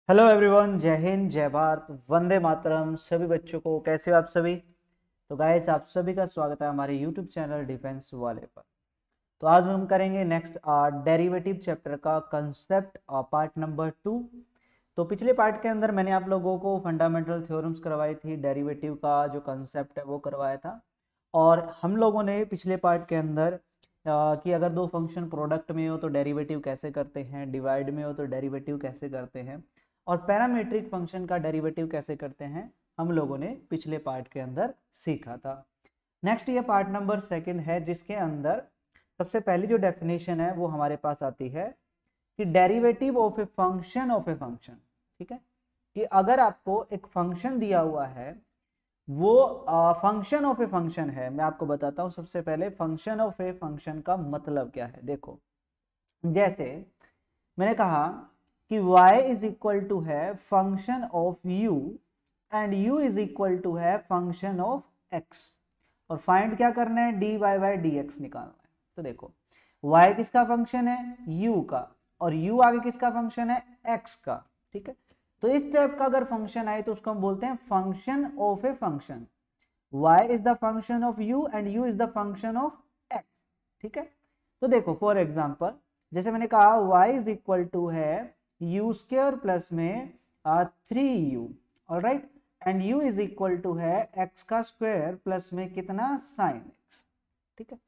Hello everyone, जय हिंद, जय भारत, वंदे मातरम। सभी बच्चों को कैसे हो आप सभी। तो गाइस, आप सभी का स्वागत है हमारे यूट्यूब चैनल डिफेंस वाले पर। तो आज हम करेंगे नेक्स्ट डेरिवेटिव चैप्टर का कंसेप्ट पार्ट नंबर 2। तो पिछले पार्ट के अंदर मैंने आप लोगों को फंडामेंटल थ्योरम्स करवाई थी, डेरिवेटिव का जो कंसेप्ट है वो करवाया था। और हम लोगों ने पिछले पार्ट के अंदर कि अगर दो फंक्शन प्रोडक्ट में हो तो डेरिवेटिव कैसे करते हैं, डिवाइड में हो तो डेरिवेटिव कैसे करते हैं, और पैरामीट्रिक फंक्शन का डेरिवेटिव कैसे करते हैं, हम लोगों ने पिछले पार्ट के अंदर सीखा था। नेक्स्ट ये पार्ट नंबर 2 है, जिसके अंदर सबसे पहली जो डेफिनेशन है वो हमारे पास आती है कि डेरिवेटिव ऑफ ए फंक्शन। ठीक है, कि अगर आपको एक फंक्शन दिया हुआ है, वो फंक्शन ऑफ ए फंक्शन है। मैं आपको बताता हूं सबसे पहले फंक्शन ऑफ ए फंक्शन का मतलब क्या है। देखो, जैसे मैंने कहा कि y इज इक्वल टू है function of u and u is equal to है फंक्शन ऑफ x, और फाइंड क्या करना है, dy बाई dx निकालना है। तो देखो, y किसका फंक्शन है, u का, और u आगे किसका फंक्शन है, x का। ठीक है, तो इस टाइप का अगर फंक्शन आए तो उसको हम बोलते हैं function of a function. y is the function of u and u is the function of x। ठीक है, तो देखो फॉर एग्जांपल, जैसे मैंने कहा y इज इक्वल टू है यू स्क्वायर प्लस में 3u, alright, and u is equal to है x का स्क्वायर प्लस में कितना, साइन x। ठीक है,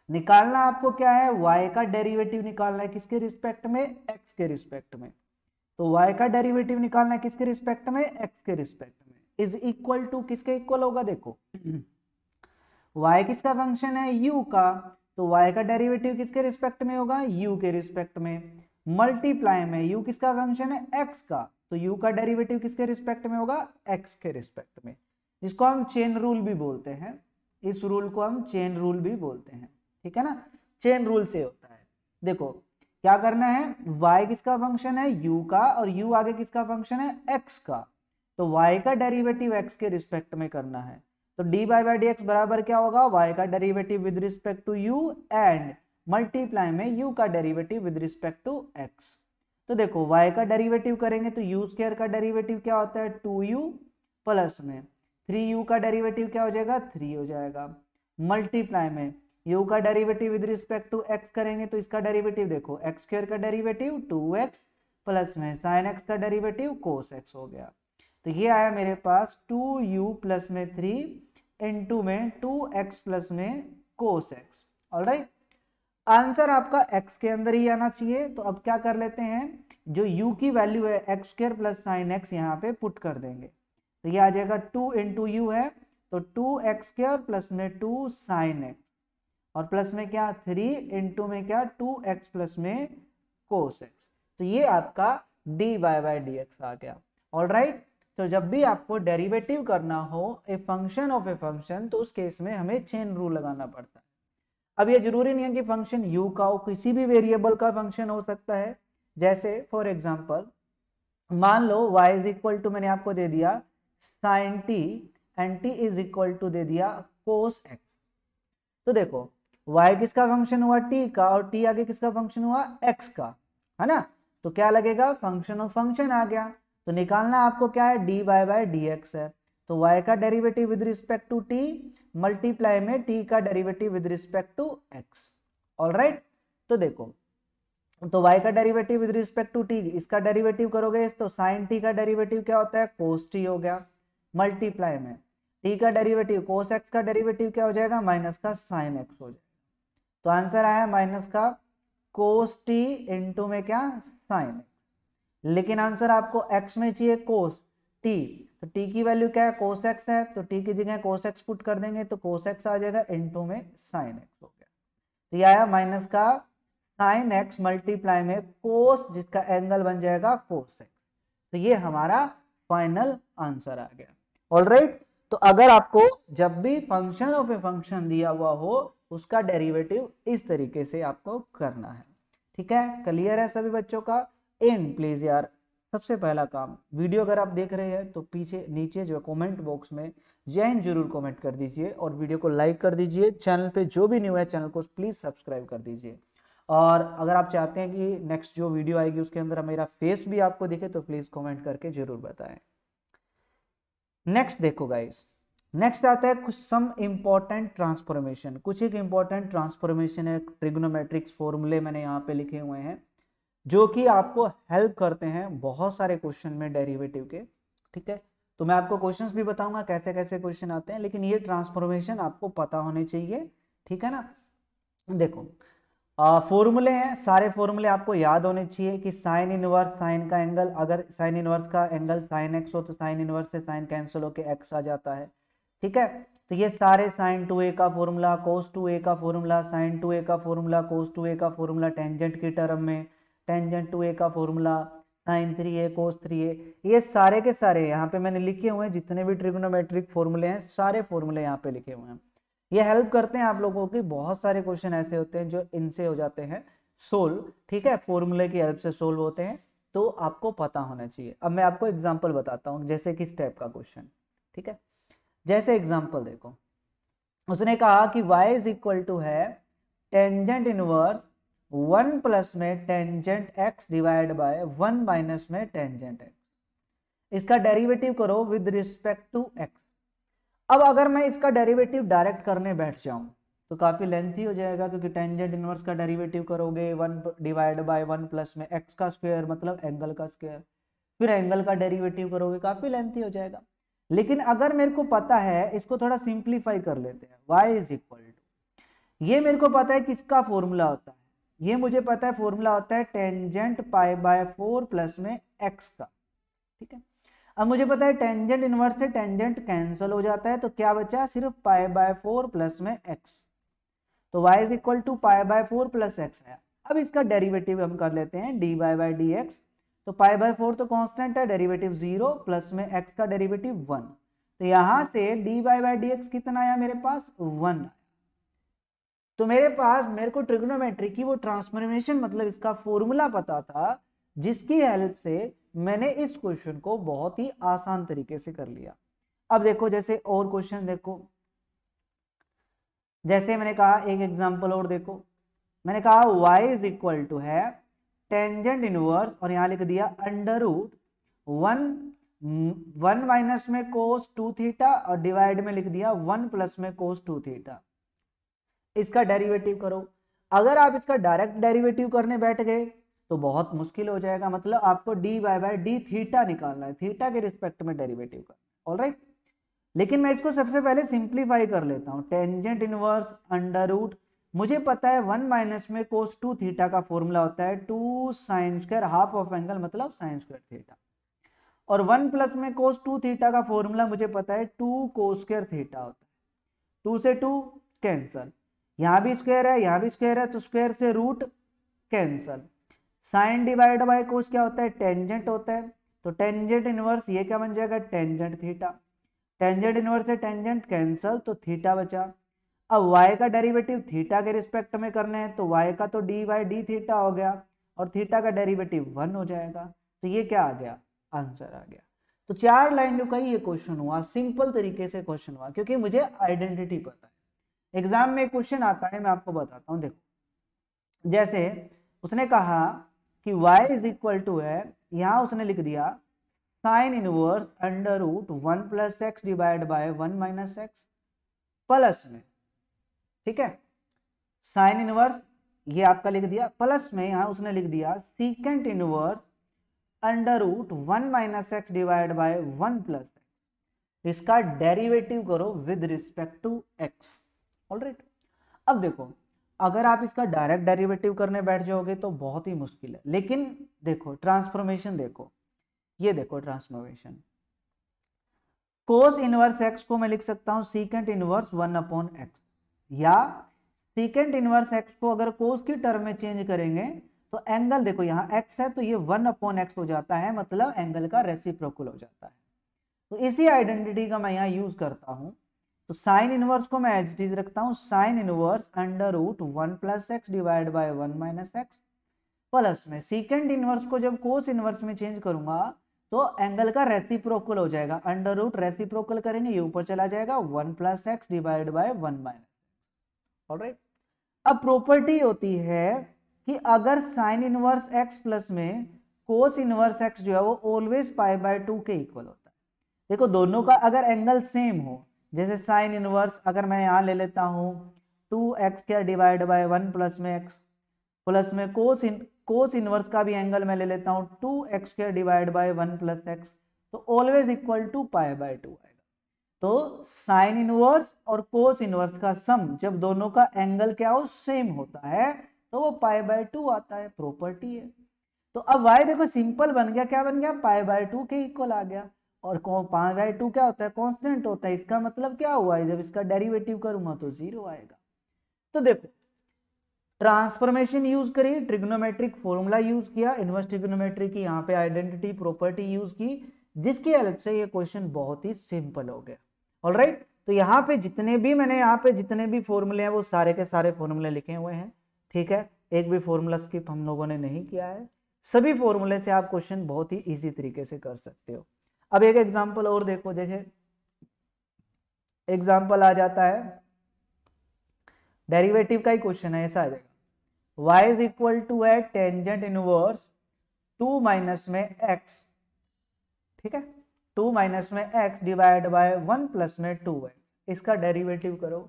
निकालना आपको क्या है, y का डेरिवेटिव निकालना है, किसके रिस्पेक्ट में, x के रिस्पेक्ट में। तो y का डेरिवेटिव निकालना है किसके रिस्पेक्ट में, x के रिस्पेक्ट में, इज इक्वल टू किसके इक्वल होगा, देखो y किसका फंक्शन है, u का, तो y का डेरिवेटिव किसके रिस्पेक्ट में होगा, u के रिस्पेक्ट में, मल्टीप्लाई में u किसका फंक्शन है, x का, तो u का डेरिवेटिव किसके रिस्पेक्ट में होगा, x के रिस्पेक्ट में, जिसको हम चेन रूल भी बोलते हैं। इस रूल को हम चेन रूल भी बोलते हैं। ठीक है ना, चेन रूल से होता है। देखो क्या करना है, y किसका फंक्शन है, u का, और u आगे किसका फंक्शन है, x का, तो y का डेरिवेटिव x के रिस्पेक्ट में करना है। तो dy बाई dx बराबर क्या होगा, y का derivative with respect to u and multiply में u का derivative with respect to x। तो देखो y का डेरिवेटिव करेंगे तो u स्क्वायर का डेरिवेटिव क्या होता है, 2u प्लस में 3u का डेरिवेटिव क्या हो जाएगा, 3 हो जाएगा, मल्टीप्लाई में u का derivative with respect to x करेंगे तो इसका डेरिवेटिव देखो, x स्क्वायर का डेरिवेटिव 2x प्लस में sin x का डेरिवेटिव cos x हो गया। तो ये आया मेरे पास 2u प्लस में 3 इंटू में 2x प्लस में cos x। ऑलराइट, आंसर आपका x के अंदर ही आना चाहिए। तो अब क्या कर लेते हैं, जो u की वैल्यू है x square plus sign x यहाँ पे पुट कर देंगे, तो ये आ जाएगा 2 इंटू यू है, तो 2x स्क्वायर प्लस में 2 साइन x, और प्लस में क्या 3 इंटू में क्या 2x प्लस में cos x। तो ये आपका dy बाई dx आ गया। ऑलराइट, तो जब भी आपको डेरिवेटिव करना हो a function of a function, तो उस केस में हमें चेन रूल लगाना पड़ता है। अब ये जरूरी नहीं है कि फंक्शन u का हो, किसी भी वेरिएबल का फंक्शन हो सकता है। जैसे फॉर एग्जांपल मान लो y इज इक्वल टू, मैंने आपको दे दिया sin t and t is equal to दे दिया cos x। तो देखो y किसका फंक्शन हुआ, t का, और t आगे किसका फंक्शन हुआ, x का, है ना। तो क्या लगेगा, फंक्शन ऑफ फंक्शन आ गया। तो निकालना आपको क्या है, dy बाई dx है। तो y का derivative with respect to t multiply में t का derivative with respect to x। Alright, तो देखो, तो y का derivative with respect to t, इसका डेरिवेटिव करोगे तो sin t का डेरिवेटिव क्या होता है, cos t हो गया, मल्टीप्लाई में t का डेरिवेटिव cos x का डेरिवेटिव क्या हो जाएगा, माइनस का sin x हो जाएगा। तो आंसर आया माइनस का cos t इंटू में क्या, sin x। लेकिन आंसर आपको x में चाहिए cos t, तो t की वैल्यू क्या है, cos x है, तो t की जगह cos x पुट कर देंगे तो cos x आ जाएगा इंटू में sin x हो गया। तो ये आया माइनस का sin x मल्टीप्लाई में cos, जिसका एंगल बन जाएगा cos x। तो ये हमारा फाइनल आंसर आ गया। ऑलराइट, तो अगर आपको जब भी फंक्शन ऑफ ए फंक्शन दिया हुआ हो, उसका डेरिवेटिव इस तरीके से आपको करना है। ठीक है, क्लियर है सभी बच्चों का। इन प्लीज यार, सबसे पहला काम, वीडियो अगर आप देख रहे हैं तो पीछे नीचे जो कमेंट बॉक्स में जय हिंद जरूर कमेंट कर दीजिए, और वीडियो को लाइक कर दीजिए। चैनल पे जो भी न्यू है चैनल को प्लीज सब्सक्राइब कर दीजिए। और अगर आप चाहते हैं कि नेक्स्ट जो वीडियो आएगी उसके अंदर मेरा फेस भी आपको दिखे तो प्लीज कमेंट करके जरूर बताएं। नेक्स्ट देखो गाइस, नेक्स्ट आता है कुछ सम इंपॉर्टेंट ट्रांसफॉर्मेशन। कुछ एक इंपॉर्टेंट ट्रांसफॉर्मेशन है, ट्रिग्नोमेट्रिक्स फॉर्मूले मैंने यहाँ पे लिखे हुए हैं जो कि आपको हेल्प करते हैं बहुत सारे क्वेश्चन में डेरिवेटिव के। ठीक है, तो मैं आपको क्वेश्चंस भी बताऊंगा कैसे कैसे क्वेश्चन आते हैं, लेकिन ये ट्रांसफॉर्मेशन आपको पता होने चाहिए। ठीक है ना, देखो फॉर्मूले हैं, सारे फॉर्मूले आपको याद होने चाहिए कि साइन इनवर्स साइन का एंगल, अगर साइन इनवर्स का एंगल साइन एक्स हो तो साइन इनवर्स से साइन कैंसिल होकर एक्स आ जाता है। ठीक है, तो ये सारे साइन 2a का फॉर्मूला, कोस 2a का फॉर्मूला, साइन 2a का फॉर्मूला, कोस 2a का फॉर्मूला टेंजेंट की टर्म में, टेंजेंट 2a का फॉर्मूला, साइन 3a कोस 3a, ये सारे के सारे यहाँ पे मैंने लिखे हुए हैं। जितने भी ट्रिग्नोमेट्रिक फॉर्मूले हैं सारे फॉर्मूले यहाँ पे लिखे हुए हैं। ये हेल्प करते हैं आप लोगों की, बहुत सारे क्वेश्चन ऐसे होते हैं जो इनसे हो जाते हैं सोल्व। ठीक है, फॉर्मूले की हेल्प से सोल्व होते हैं, तो आपको पता होना चाहिए। अब मैं आपको एग्जांपल बताता हूँ, जैसे कि स्टेप का क्वेश्चन। ठीक है, जैसे एग्जांपल देखो, उसने कहा कि y इज इक्वल टू है टेंजेंट इनवर्स 1 प्लस में tangent x divide by 1 minus में टेंजेंट x, इसका डेरिवेटिव करो विद रिस्पेक्ट टू x। अब अगर मैं इसका डेरिवेटिव डायरेक्ट करने बैठ जाऊं तो काफी लेंथी हो जाएगा, क्योंकि टेंजेंट इनवर्स का डेरिवेटिव करोगे 1 डिवाइड बाय 1 प्लस में x का स्क्वायर मतलब एंगल का स्क्वायर, फिर एंगल का डेरिवेटिव करोगे, काफी लेंथी हो जाएगा। लेकिन अगर मेरे को पता है, इसको थोड़ा सिंप्लीफाई कर लेते हैं, y इज इक्वल टू, ये मेरे को पता है किसका फॉर्मूला होता है, ये मुझे पता है फॉर्मूला होता है टेंजेंट पाई बाय 4 प्लस में x का। ठीक है, अब मुझे पता है टेंजेंट इनवर्स से टेंजेंट कैंसिल हो जाता है, तो क्या बचा, सिर्फ पाई बाय 4 प्लस में x, तो y is equal to pi by 4 plus x है। अब इसका डेरिवेटिव हम कर लेते हैं dy बाय dx, तो पाई बाय 4 तो कांस्टेंट है, डेरिवेटिव 0 प्लस में x का डेरिवेटिव 1, तो यहां से dy बाय dx कितना आया मेरे पास, 1 आया। तो मेरे को ट्रिग्नोमेट्री की वो ट्रांसफॉर्मेशन मतलब इसका फॉर्मूला पता था, जिसकी हेल्प से मैंने इस क्वेश्चन को बहुत ही आसान तरीके से कर लिया। अब देखो जैसे और क्वेश्चन देखो, जैसे मैंने कहा एक एग्जांपल और देखो, मैंने कहा y इज इक्वल टू है टेंजेंट इनवर्स, और यहां लिख दिया अंडर रूट 1 माइनस में कोस 2 थीटा और डिवाइड में लिख दिया 1 प्लस में कोस 2 थीटा, इसका डेरिवेटिव करो। अगर आप इसका डायरेक्ट डेरिवेटिव करने बैठ गए तो बहुत मुश्किल हो जाएगा, मतलब आपको डी बाय डी थीटा निकालना है, थीटा के रिस्पेक्ट में डेरिवेटिव करना। ऑलराइट, लेकिन मैं इसको सबसे पहले सिंप्लीफाई कर लेता हूं। टेंजेंट इनवर्स अंडर रूट, मुझे पता है 1 माइनस में कोस 2 थीटा का फॉर्मूला होता है 2 sine square half of angle मतलब साइन स्क्वायर थीटा, और 1 प्लस में कोस 2 थीटा का फॉर्मूला मुझे पता है 2 कोस स्क्वायर थीटा होता है। 2 से 2 कैंसल, यहां भी स्क्वायर है यहां भी स्क्वायर है, तो स्क्वायर से root cancel. Sine divide by cos क्या होता है, टेंजेंट होता है, तो टेंजेंट इनवर्स ये क्या बन जाएगा, टेंजेंट थीटा, टेंजेंट इनवर्स से टेंजेंट कैंसल तो थीटा बचा। अब y का डेरिवेटिव थीटा के रिस्पेक्ट में करने हैं, तो y का तो डी बाई डी थीटा हो गया और थीटा का डेरिवेटिव 1 हो जाएगा, तो ये क्या आ गया, आंसर आ गया। तो 4 लाइन का ये क्वेश्चन हुआ, सिंपल तरीके से क्वेश्चन हुआ, क्योंकि मुझे आइडेंटिटी पता है। एग्जाम में क्वेश्चन आता है, मैं आपको बताता हूँ। देखो जैसे उसने कहा कि y इज इक्वल टू है, यहां उसने लिख दिया sine inverse under root 1 plus x divide by 1 minus x plus में, ठीक है, साइन इनवर्स ये आपका लिख दिया, प्लस में यहां उसने लिख दिया secant inverse under root 1 minus x divide by 1 plus x, इसका डेरिवेटिव करो with respect to x. Alright, अब देखो अगर आप इसका डायरेक्ट डेरिवेटिव करने बैठ जाओगे तो बहुत ही मुश्किल है, लेकिन देखो ट्रांसफॉर्मेशन देखो, ये देखो ट्रांसफॉर्मेशन, कोस इनवर्स एक्स को मैं लिख सकता हूं सीकेंट इनवर्स 1 अपॉन एक्स, या सीकेंट इनवर्स एक्स को अगर कोस की टर्म में चेंज करेंगे तो एंगल देखो यहाँ एक्स है तो ये 1 अपॉन एक्स हो जाता है, मतलब एंगल का रेसिप्रोकल हो जाता है। तो इसी आइडेंटिटी का मैं यहाँ यूज करता हूं, तो साइन इनवर्स को मैं एज इट इज रखता हूं sine inverse under root 1 plus x divide by 1 minus x, plus में सीकेंट इनवर्स को जब कोस इनवर्स में चेंज करूंगा तो एंगल का रेसिप्रोकल हो जाएगा, अंडर रूट रेसिप्रोकल करेंगे ये ऊपर चला जाएगा 1 plus x divide by 1 minus. Alright, अब प्रॉपर्टी होती है कि अगर साइन इनवर्स एक्स प्लस में कोस इनवर्स एक्स जो है वो ऑलवेज पाई बाय 2 के इक्वल होता है। देखो दोनों का अगर एंगल सेम हो, जैसे साइन इनवर्स अगर मैं यहाँ ले लेता हूँ 2x² डिवाइड बाय 1 प्लस में x, प्लस में कोस इनवर्स का भी एंगल मैं ले लेता हूँ 2x² divide by 1 plus x, तो always equal to pi by 2 आएगा। तो साइन इनवर्स और कोस इनवर्स का सम जब दोनों का एंगल क्या हो सेम होता है तो वो पाई बाय 2 आता है, प्रॉपर्टी है। तो अब y देखो सिंपल बन गया, क्या बन गया, पाई बाय 2 के इक्वल आ गया। और पाई बाय 2 क्या होता है, कांस्टेंट होता है। इसका मतलब क्या हुआ है, जब इसका डेरिवेटिव करूंगा तो 0 आएगा। तो देखो ट्रांसफॉर्मेशन यूज करी, ट्रिग्नोमेट्रिक फॉर्मूला यूज किया, इनवर्स ट्रिग्नोमेट्री की यहाँ पे आइडेंटिटी प्रॉपर्टी यूज की, जिसकी हेल्प से ये क्वेश्चन बहुत ही सिंपल हो गया। ऑलराइट, तो यहाँ पे जितने भी फॉर्मूले हैं वो सारे के सारे फॉर्मूले लिखे हुए हैं, ठीक है। एक भी फॉर्मूला स्किप हम लोगों ने नहीं किया है, सभी फॉर्मूले से आप क्वेश्चन बहुत ही इजी तरीके से कर सकते हो। अब एक एग्जांपल और देखो, देखिए एग्जांपल आ जाता है, डेरिवेटिव का ही क्वेश्चन है, ऐसा आ जाएगा y इज इक्वल टू है टेंजेंट इनवर्स 2 माइनस में x, ठीक है, 2 माइनस में x डिवाइड बाय 1 प्लस में 2x, इसका डेरिवेटिव करो।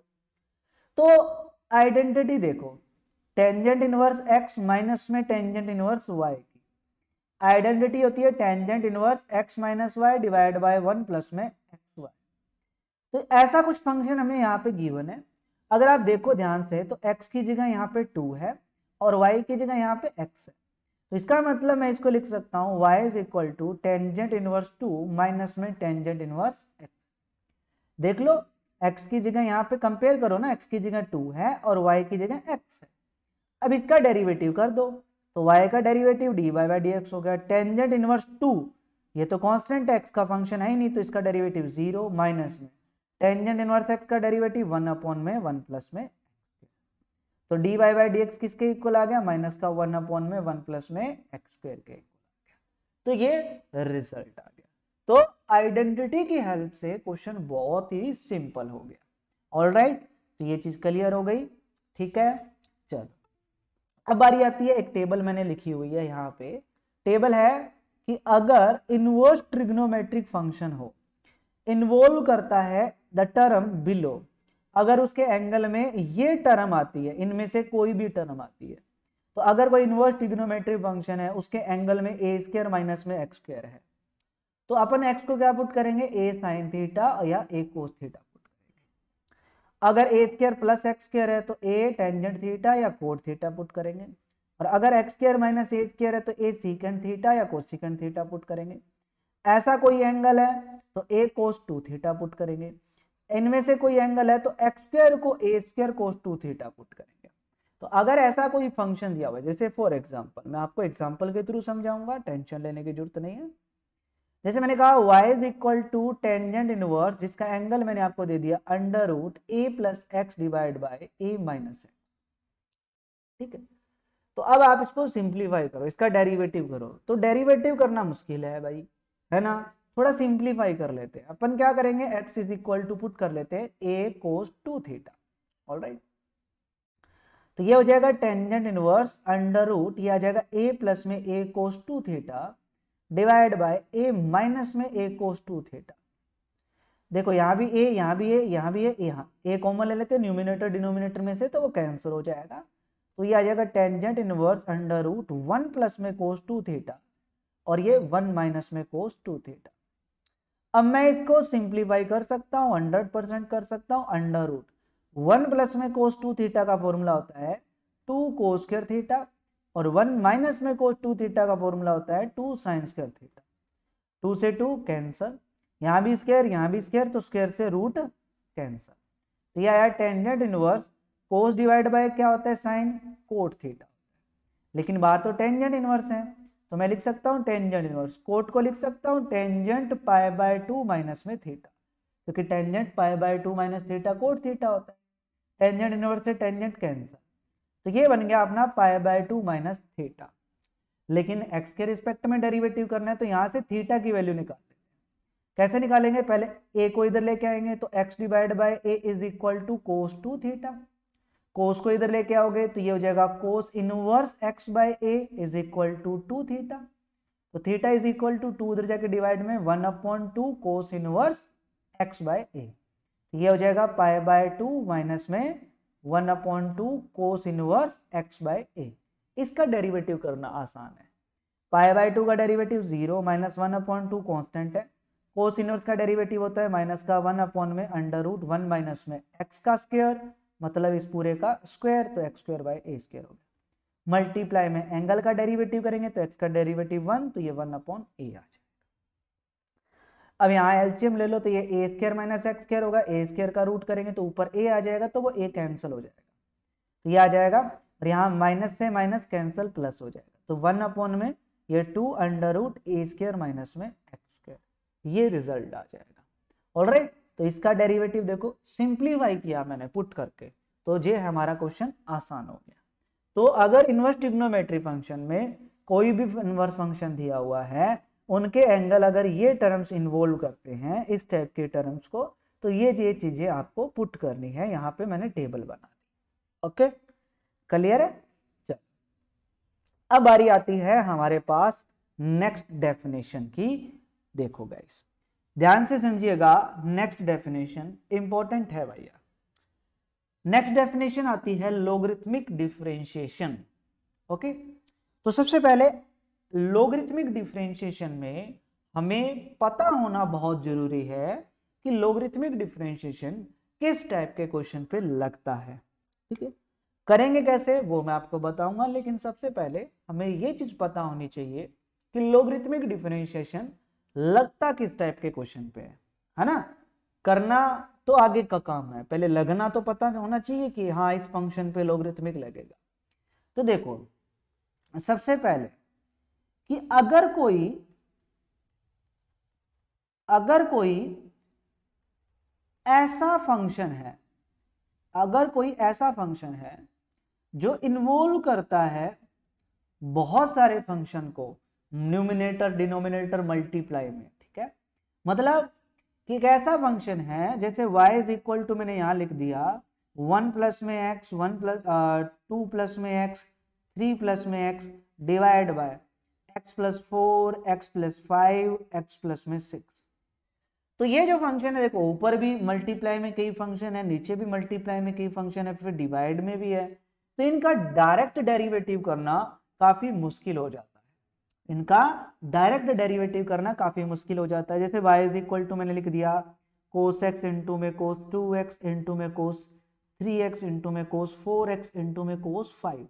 तो आइडेंटिटी देखो, टेंजेंट इनवर्स x माइनस में टेंजेंट इनवर्स y की आइडेंटिटी होती है tangent inverse x minus y divide by 1 plus में xy। तो ऐसा कुछ फंक्शन हमें यहाँ पे गिवन है, अगर आप देखो ध्यान से तो x की जगह यहाँ पे 2 है और y की जगह यहाँ पे x है। तो इसका मतलब मैं इसको लिख सकता हूँ y is equal to tangent inverse 2 minus में टेंजेंट इनवर्स x। देख लो x की जगह यहाँ पे कंपेयर करो ना, x की जगह 2 है और y की जगह x है। अब इसका डेरिवेटिव कर दो, तो y का डेरिवेटिव dy बाय dx हो गया। टेंजेंट इनवर्स 2, ये तो कांस्टेंट x का फंक्शन है ही नहीं, तो इसका डेरिवेटिव 0 माइनस में टेंजेंट इनवर्स x का डेरिवेटिव 1 अपॉन में 1 प्लस में, तो dy बाय dx किसके इक्वल आ गया, माइनस का 1 अपॉन में 1 प्लस में x स्क्वायर के इक्वल आ गया। तो ये रिजल्ट आ गया। तो आइडेंटिटी की हेल्प से क्वेश्चन बहुत ही सिंपल हो गया। ऑलराइट, तो ये चीज क्लियर हो गई, ठीक है। चलो अब बारी आती है, एक टेबल मैंने लिखी हुई है यहाँ पे, टेबल है कि अगर इनवर्स ट्रिग्नोमेट्रिक फंक्शन हो, इन्वॉल्व करता है द टर्म बिलो, अगर उसके एंगल में ये टर्म आती है, इनमें से कोई भी टर्म आती है, तो अगर कोई इनवर्स ट्रिग्नोमेट्रिक फंक्शन है उसके एंगल में ए स्क्वायर माइनस में एक्स स्क्वायर है, तो अपन एक्स को क्या पुट करेंगे, ए साइन थीटा या ए कोस थीटा पुट करेंगे। अगर ए स्क्वायर प्लस एक्स स्क्वायर है तो ए टेंजेंट थीटा या कोट थीटा पुट करेंगे, और अगर एक्स स्क्वायर माइनस ए स्क्वायर है तो ए सीकेंट थीटा या कोसिकेंट थीटा पुट करेंगे। ऐसा कोई एंगल है तो ए कोस 2 थीटा पुट करेंगे। इनमें से कोई एंगल है तो एक्स स्क्वायर को ए स्क्वायर कोस 2 थीटा पुट करेंगे। तो अगर ऐसा कोई फंक्शन दिया हुआ है, जैसे फॉर एग्जांपल, मैं आपको एग्जांपल के थ्रू समझाऊंगा, टेंशन लेने की जरूरत नहीं है। जैसे मैंने कहा y is equal to tangent inverse, जिसका एंगल मैंने आपको दे दिया under root a plus x divide by a minus x, ठीक है। तो अब आप इसको सिंप्लीफाई करो, इसका डेरिवेटिव करो, तो डेरिवेटिव करना मुश्किल है भाई, है ना। थोड़ा सिंप्लीफाई कर लेते हैं अपन, क्या करेंगे, x is equal to put कर लेते हैं a कोस 2 थीटा। ऑलराइट, तो ये हो जाएगा टेंजेंट इनवर्स अंडर रूट, ये आ जाएगा a प्लस में a cos 2 theta divide bye a minus में a कोस 2 थीटा। देखो यहाँ भी a, यहाँ भी a, यहाँ भी a, यहाँ a कॉमन ले लेते हैं न्यूमिनेटर डिनोमिनेटर में से, तो वो कैंसिल हो जाएगा। तो ये आ जाएगा tangent inverse under root 1 plus में कोस 2 थीटा और ये 1 माइनस में कोस 2 थीटा। अब मैं इसको सिंप्लीफाई कर सकता हूं, 100% कर सकता हूं। अंडर रूट 1 प्लस में कोस 2 थीटा का फॉर्मूला होता है 2 कोस स्क्वायर थीटा, और 1 माइनस में कोस 2 थीटा का फॉर्मूला होता है 2 साइन स्क्वायर थीटा। 2 से 2 कैंसल, यहां भी स्क्वायर यहां भी स्क्वायर, तो स्क्वायर से रूट कैंसल। तो यह आया tangent inverse cos divide by क्या होता है, साइन कोट थीटा। लेकिन बाहर तो टेंजेंट इनवर्स है, तो मैं लिख सकता हूं टेंजेंट इनवर्स, कोट को लिख सकता हूं टेंजेंट पाई बाय 2 माइनस में थीटा, क्योंकि tangent pi by 2 minus theta cot theta होता है। टेंजेंट इनवर्स से टेंजेंट कैंसिल, तो ये बन गया अपना पाई बाय 2 माइनस थीटा। लेकिन एक्स के रिस्पेक्ट में डेरिवेटिव करना है, तो यहां से थीटा की वैल्यू निकाल लेते हैं। कैसे निकालेंगे, पहले ए को इधर लेके आएंगे, तो x divide by a is equal to cos 2 theta. Cos को इधर लेके आओगे तो ये हो जाएगा cos inverse x by a is equal to 2 theta. तो थीटा इज इक्वल टू 2 उधर जाके डिवाइड में 1/2 cos inverse x by a. ये हो जाएगा पाई बाय 2 माइनस में 1/2 cos inverse x by a. इसका डेरिवेटिव करना आसान है। पाई बाय 2 का डेरिवेटिव 0 माइनस 1/2 कांस्टेंट है। कोस इनवर्स का डेरिवेटिव होता है माइनस का 1 अपॉन में √1 माइनस में x का स्क्वायर, मतलब इस पूरे का स्क्वायर, तो x square by A square हो गया। मल्टीप्लाई में एंगल का डेरिवेटिव करेंगे तो x का डेरिवेटिव 1, तो ये 1 अपॉन ए आ जाएगा। अब यहाँ एलसीएम ले लो तो ये ए स्क्वायर माइनस एक्स स्क्वायर होगा, ए स्क्वायर का रूट करेंगे तो ऊपर ए आ जाएगा, तो वो ए कैंसिल हो जाएगा, तो ये आ जाएगा। और यहाँ माइनस से माइनस कैंसिल प्लस हो जाएगा, तो 1 अपॉन में ये 2 अंडर रूट ए स्क्वायर माइनस में एक्स स्क्वायर, ये रिजल्ट आ जाएगा। ऑलराइट, तो इसका डेरिवेटिव देखो सिंप्लीफाई किया मैंने पुट करके, तो ये हमारा क्वेश्चन आसान हो गया। तो अगर इनवर्स ट्रिग्नोमेट्री फंक्शन में कोई भी इनवर्स फंक्शन दिया हुआ है, उनके एंगल अगर ये टर्म्स इन्वॉल्व करते हैं, इस टाइप के टर्म्स को, तो ये चीजें आपको पुट करनी है। यहाँ पे मैंने टेबल बना दी। ओके, क्लियर है? चल, अब बारी आती है हमारे पास नेक्स्ट डेफिनेशन की। देखो गाइस, ध्यान से समझिएगा, नेक्स्ट डेफिनेशन इंपॉर्टेंट है भैया। नेक्स्ट डेफिनेशन आती है लोगरिथमिक डिफरेंशिएशन। ओके, तो सबसे पहले लोगरिथमिक डिफरेंशिएशन में हमें पता होना बहुत जरूरी है कि लोगरिथमिक डिफरेंशिएशन किस टाइप के क्वेश्चन पे लगता है। ठीक है, करेंगे कैसे वो मैं आपको बताऊंगा, लेकिन सबसे पहले हमें ये चीज पता होनी चाहिए कि लोगरिथमिक डिफरेंशिएशन लगता किस टाइप के क्वेश्चन पे है ना। करना तो आगे का काम है, पहले लगना तो पता होना चाहिए कि हाँ इस फंक्शन पे लोगरिथमिक लगेगा। तो देखो, सबसे पहले कि अगर कोई ऐसा फंक्शन है, अगर कोई ऐसा फंक्शन है जो इन्वॉल्व करता है बहुत सारे फंक्शन को न्यूमिनेटर डिनोमिनेटर मल्टीप्लाई में, ठीक है, मतलब कि एक ऐसा फंक्शन है जैसे y इज इक्वल टू, मैंने यहां लिख दिया 1 प्लस में x, 2 प्लस में x, 3 प्लस में x divide by x plus 4, x plus 5, x plus में 6। तो ये जो फंक्शन है देखो, ऊपर भी मल्टीप्लाई में कई फंक्शन है, नीचे भी मल्टीप्लाई में कई फंक्शन है, फिर डिवाइड में भी है, तो इनका डायरेक्ट डेरिवेटिव करना काफी मुश्किल हो जाता है। इनका डायरेक्ट डेरिवेटिव करना काफी मुश्किल हो जाता है। जैसे y इज इक्वल टू मैंने लिख दिया cos x इंटू में cos 2x इंटू में cos 3x इंटू में cos 4x इंटू में cos 5।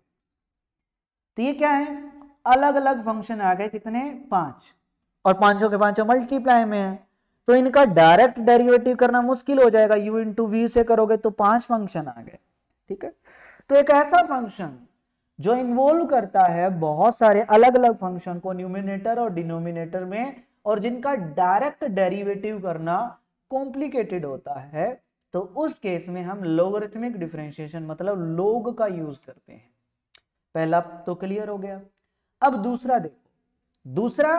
तो ये क्या है, अलग अलग फंक्शन आ गए, कितने, 5, और पांचों के पांचों मल्टीप्लाई में है, तो इनका डायरेक्ट डेरिवेटिव करना मुश्किल हो जाएगा। u इंटू वी से करोगे तो 5 फंक्शन आ गए। ठीक है, तो एक ऐसा फंक्शन जो इन्वॉल्व करता है बहुत सारे अलग अलग फंक्शन को न्यूमिनेटर और डिनोमिनेटर में, और जिनका डायरेक्ट डेरिवेटिव करना कॉम्प्लिकेटेड होता है, तो उस केस में हम लोगरिथमिक डिफरेंशिएशन मतलब लोग का यूज करते हैं। पहला तो क्लियर हो गया। अब दूसरा देखो, दूसरा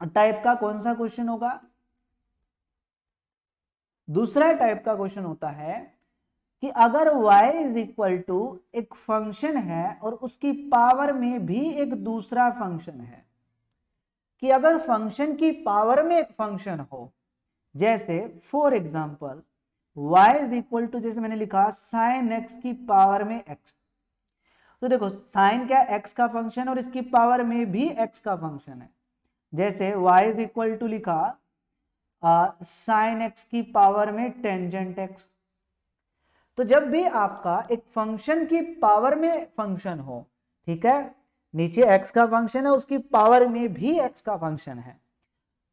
टाइप का कौन सा क्वेश्चन होगा, दूसरा टाइप का क्वेश्चन होता है कि अगर y इज इक्वल टू एक फंक्शन है और उसकी पावर में भी एक दूसरा फंक्शन है, कि अगर फंक्शन की पावर में एक फंक्शन हो, जैसे for example y is equal to, जैसे मैंने लिखा sin x की पावर में x, तो देखो sin क्या x का फंक्शन और इसकी पावर में भी x का फंक्शन है। जैसे y इज इक्वल टू लिखा sin x की पावर में टेंजेंट x। तो जब भी आपका एक फंक्शन की पावर में फंक्शन हो, ठीक है, नीचे x का फंक्शन है, उसकी पावर में भी x का फंक्शन है,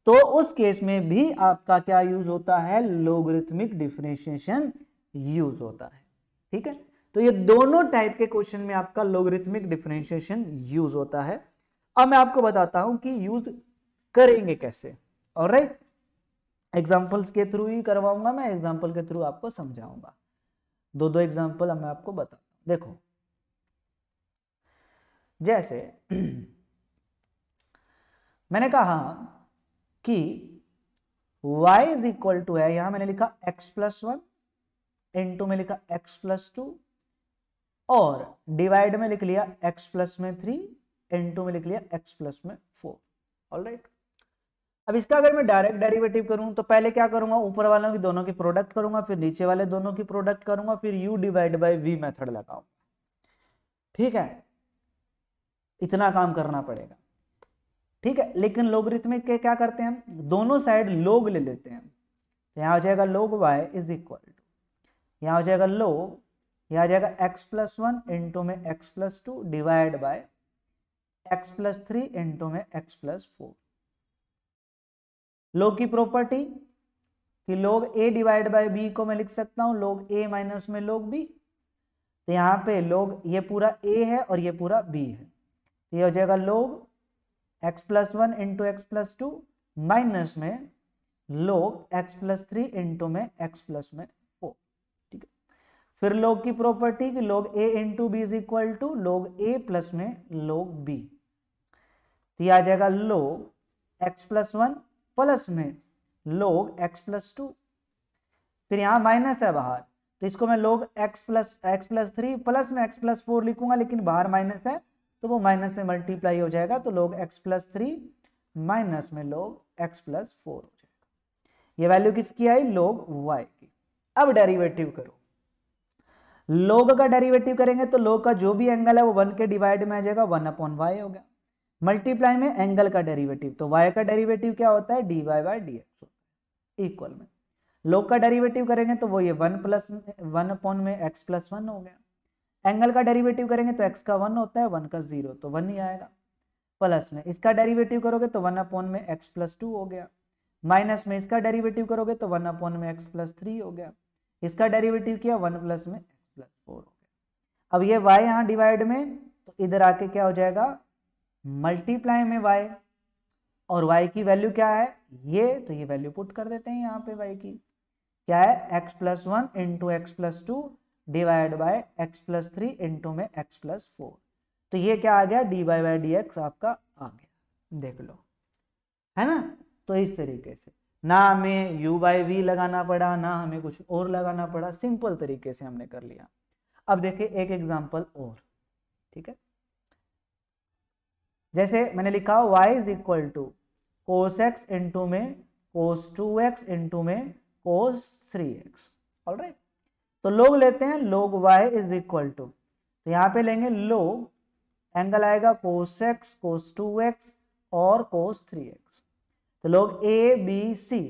तो उस केस में भी आपका क्या यूज होता है, लोगरिथमिक डिफरेंशिएशन यूज होता है। ठीक है, तो ये दोनों टाइप के क्वेश्चन में आपका लोगरिथमिक डिफरेंशिएशन यूज होता है। अब मैं आपको बताता हूं कि यूज करेंगे कैसे। ऑलराइट, एग्जांपल्स के थ्रू ही करवाऊंगा मैं, एग्जांपल के थ्रू आपको समझाऊंगा। दो एग्जांपल मैं आपको बताता हूं। देखो, जैसे मैंने कहा कि y इज इक्वल टू है, यहां मैंने लिखा x प्लस 1 इंटू में लिखा x प्लस 2 और डिवाइड में लिख लिया x प्लस में 3, इनटू में लिख लिया x प्लस में 4। ऑलराइट, अब इसका अगर मैं डायरेक्ट डेरिवेटिव करूं तो पहले क्या करूंगा, ऊपर वालों की दोनों की प्रोडक्ट करूंगा, फिर नीचे वाले दोनों की प्रोडक्ट करूंगा, फिर u divide by v method लगाऊंगा। ठीक है, इतना काम करना पड़ेगा। ठीक है, लेकिन लोगरिथमिक के क्या करते हैं, दोनों साइड लोग ले लेते हैं। तो यहां हो जाएगा लोग y इज इक्वल टू, यहां हो जाएगा लोग, यहां आ जाएगा x प्लस 1 इंटू में x plus 2 divide by x plus 3 into में x प्लस 4। लोग की प्रॉपर्टी कि log a divide by b को मैं लिख सकता हूं लोग a माइनस में लोग b। तो यहाँ पे लोग ये पूरा a है और ये पूरा b है, तो ये हो जाएगा लोग x plus 1 into x plus 2 minus में लोग x प्लस 3 इंटू में x प्लस में 4। ठीक है, फिर लोग की प्रॉपर्टी कि log a into b is equal to log a plus में लोग b। तो ये आ जाएगा लोग x प्लस 1 प्लस में लोग x प्लस 2, फिर यहाँ माइनस है बाहर, तो इसको मैं लोग x प्लस 3 प्लस में x प्लस 4 लिखूंगा, लेकिन बाहर माइनस है तो वो माइनस से मल्टीप्लाई हो जाएगा, तो लोग x प्लस 3 माइनस में लोग x प्लस 4 हो जाएगा। ये वैल्यू किसकी आई, लोग y की। अब डेरिवेटिव करो, लोग का डेरिवेटिव करेंगे तो लोग का जो भी एंगल है वो 1 के डिवाइड में आ जाएगा, 1 अपॉन y हो गया। मल्टीप्लाई में एंगल का डेरिवेटिव, तो y का डेरिवेटिव क्या होता है, dy बाई dx होता है। इक्वल में लोग का डेरिवेटिव करेंगे तो वो ये 1 अपॉन में x प्लस 1 हो गया। एंगल का डेरिवेटिव करेंगे तो x का 1 होता है, 1 का 0 तो 1 ही आएगा। प्लस में इसका डेरिवेटिव करोगे तो 1 अपॉन में x प्लस 2 हो गया। माइनस में इसका डेरिवेटिव करोगे तो 1 अपॉन में x प्लस 3 हो गया। इसका डेरिवेटिव किया 1 प्लस में x प्लस 4 हो गया। अब ये y यहाँ डिवाइड में, तो इधर आके क्या हो जाएगा, मल्टीप्लाई में y, और y की वैल्यू क्या है ये, तो ये वैल्यू पुट कर देते हैं यहाँ पे y की, क्या है x plus 1 into x plus 2 divide by x plus 3 into में x प्लस 4। तो ये क्या आ गया, dy बाई dx आपका आ गया, देख लो, है ना। तो इस तरीके से ना हमें u बाई v लगाना पड़ा, ना हमें कुछ और लगाना पड़ा, सिंपल तरीके से हमने कर लिया। अब देखिए एक एग्जांपल और, ठीक है, जैसे मैंने लिखा y is equal to cos x into में कोस 2x इंटू में कोस 3x। ऑलराइट, तो लोग लेते हैं, लोग y इज इक्वल टू, तो यहाँ पे लेंगे लोग, एंगल आएगा कोस x कोस 2x और कोस 3x। तो लोग a b c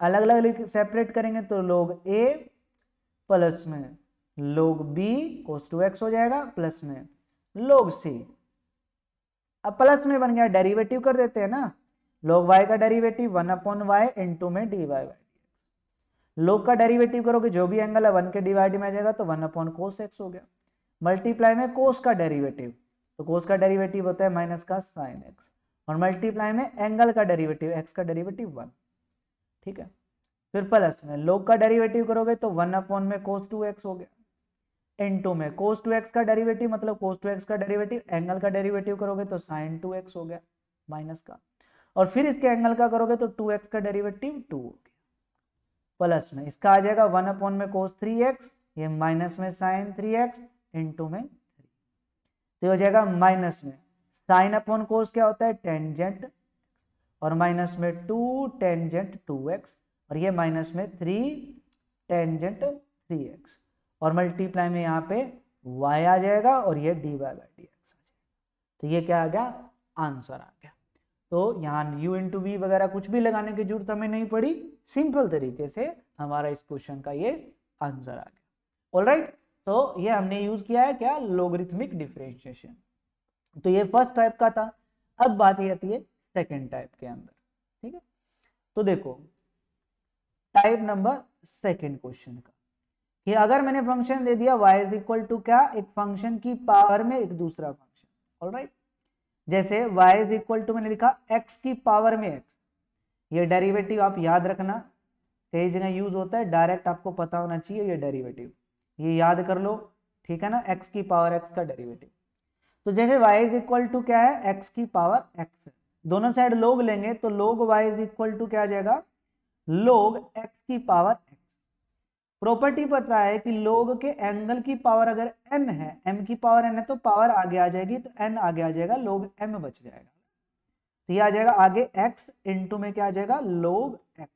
अलग अलग सेपरेट करेंगे, तो लोग a प्लस में लोग b कोस 2x हो जाएगा, प्लस में लोग c। अब प्लस में बन गया, डेरिवेटिव कर देते हैं ना, लोग y का डेरिवेटिव 1 अपॉन y इंटू में dy बाई dx। लोग का डेरिवेटिव करोगे जो भी एंगल है 1 के डिवाइड में आ जाएगा, तो 1 अपॉन कोस x हो गया। मल्टीप्लाई में कोस का डेरिवेटिव, तो कोस का डेरिवेटिव होता है माइनस का साइन x, और मल्टीप्लाई में एंगल का डेरिवेटिव x का डेरिवेटिव 1। ठीक है, फिर प्लस में लोग का डेरिवेटिव करोगे तो 1 अपॉन में कोस 2x हो गया, इनटू में कोस 2x का डेरिवेटिव, मतलब कोस 2x का डेरिवेटिव, एंगल का डेरिवेटिव करोगे तो साइन 2x हो गया माइनस का, और फिर इसके एंगल का करोगे तो 2x का डेरिवेटिव 2 हो गया। प्लस में इसका आ जाएगा 1 अपॉन में कोस 3x, ये माइनस में साइन 3x इंटू में 3, तो हो जाएगा माइनस में साइन अपॉन कोस क्या होता है, टेंजेंट, और माइनस में 2 टेंजेंट 2x, और ये माइनस में 3 टेंजेंट 3x, और मल्टीप्लाई में यहाँ पे y आ जाएगा और ये dy बाई dx आ जाएगा। तो ये क्या आ गया, आंसर आ गया। तो यहाँ u इंटू वी वगैरह कुछ भी लगाने की जरूरत हमें नहीं पड़ी, सिंपल तरीके से हमारा इस क्वेश्चन का ये आंसर आ गया। ऑलराइट, तो ये हमने यूज किया है क्या, लोगरिथमिक डिफरेंशिएशन। तो ये फर्स्ट टाइप का था। अब बात ये आती है सेकेंड टाइप के अंदर। ठीक है, तो देखो टाइप नंबर सेकेंड क्वेश्चन का, कि अगर मैंने फंक्शन दे दिया y इज इक्वल टू क्या, एक फंक्शन की पावर में एक दूसरा फंक्शन। ऑलराइट, जैसे y इज इक्वल टू मैंने लिखा x की पावर में x, ये डेरिवेटिव आप याद रखना, कई जगह यूज होता है, डायरेक्ट आपको पता होना चाहिए ये डेरिवेटिव, ये याद कर लो। ठीक है ना, x की पावर x का डेरिवेटिव। तो जैसे y इज इक्वल टू क्या है, x की पावर x, दोनों साइड लोग लेंगे तो लोग y इज इक्वल टू क्या आ जाएगा, लोग x की पावर x। प्रॉपर्टी पता है कि लोग के एंगल की पावर अगर n है, m की पावर n है तो पावर आगे आ जाएगी, तो n आगे आ जाएगा, log m बच जाएगा। तो ये आ जाएगा आगे x इंटू में क्या आ जाएगा log x।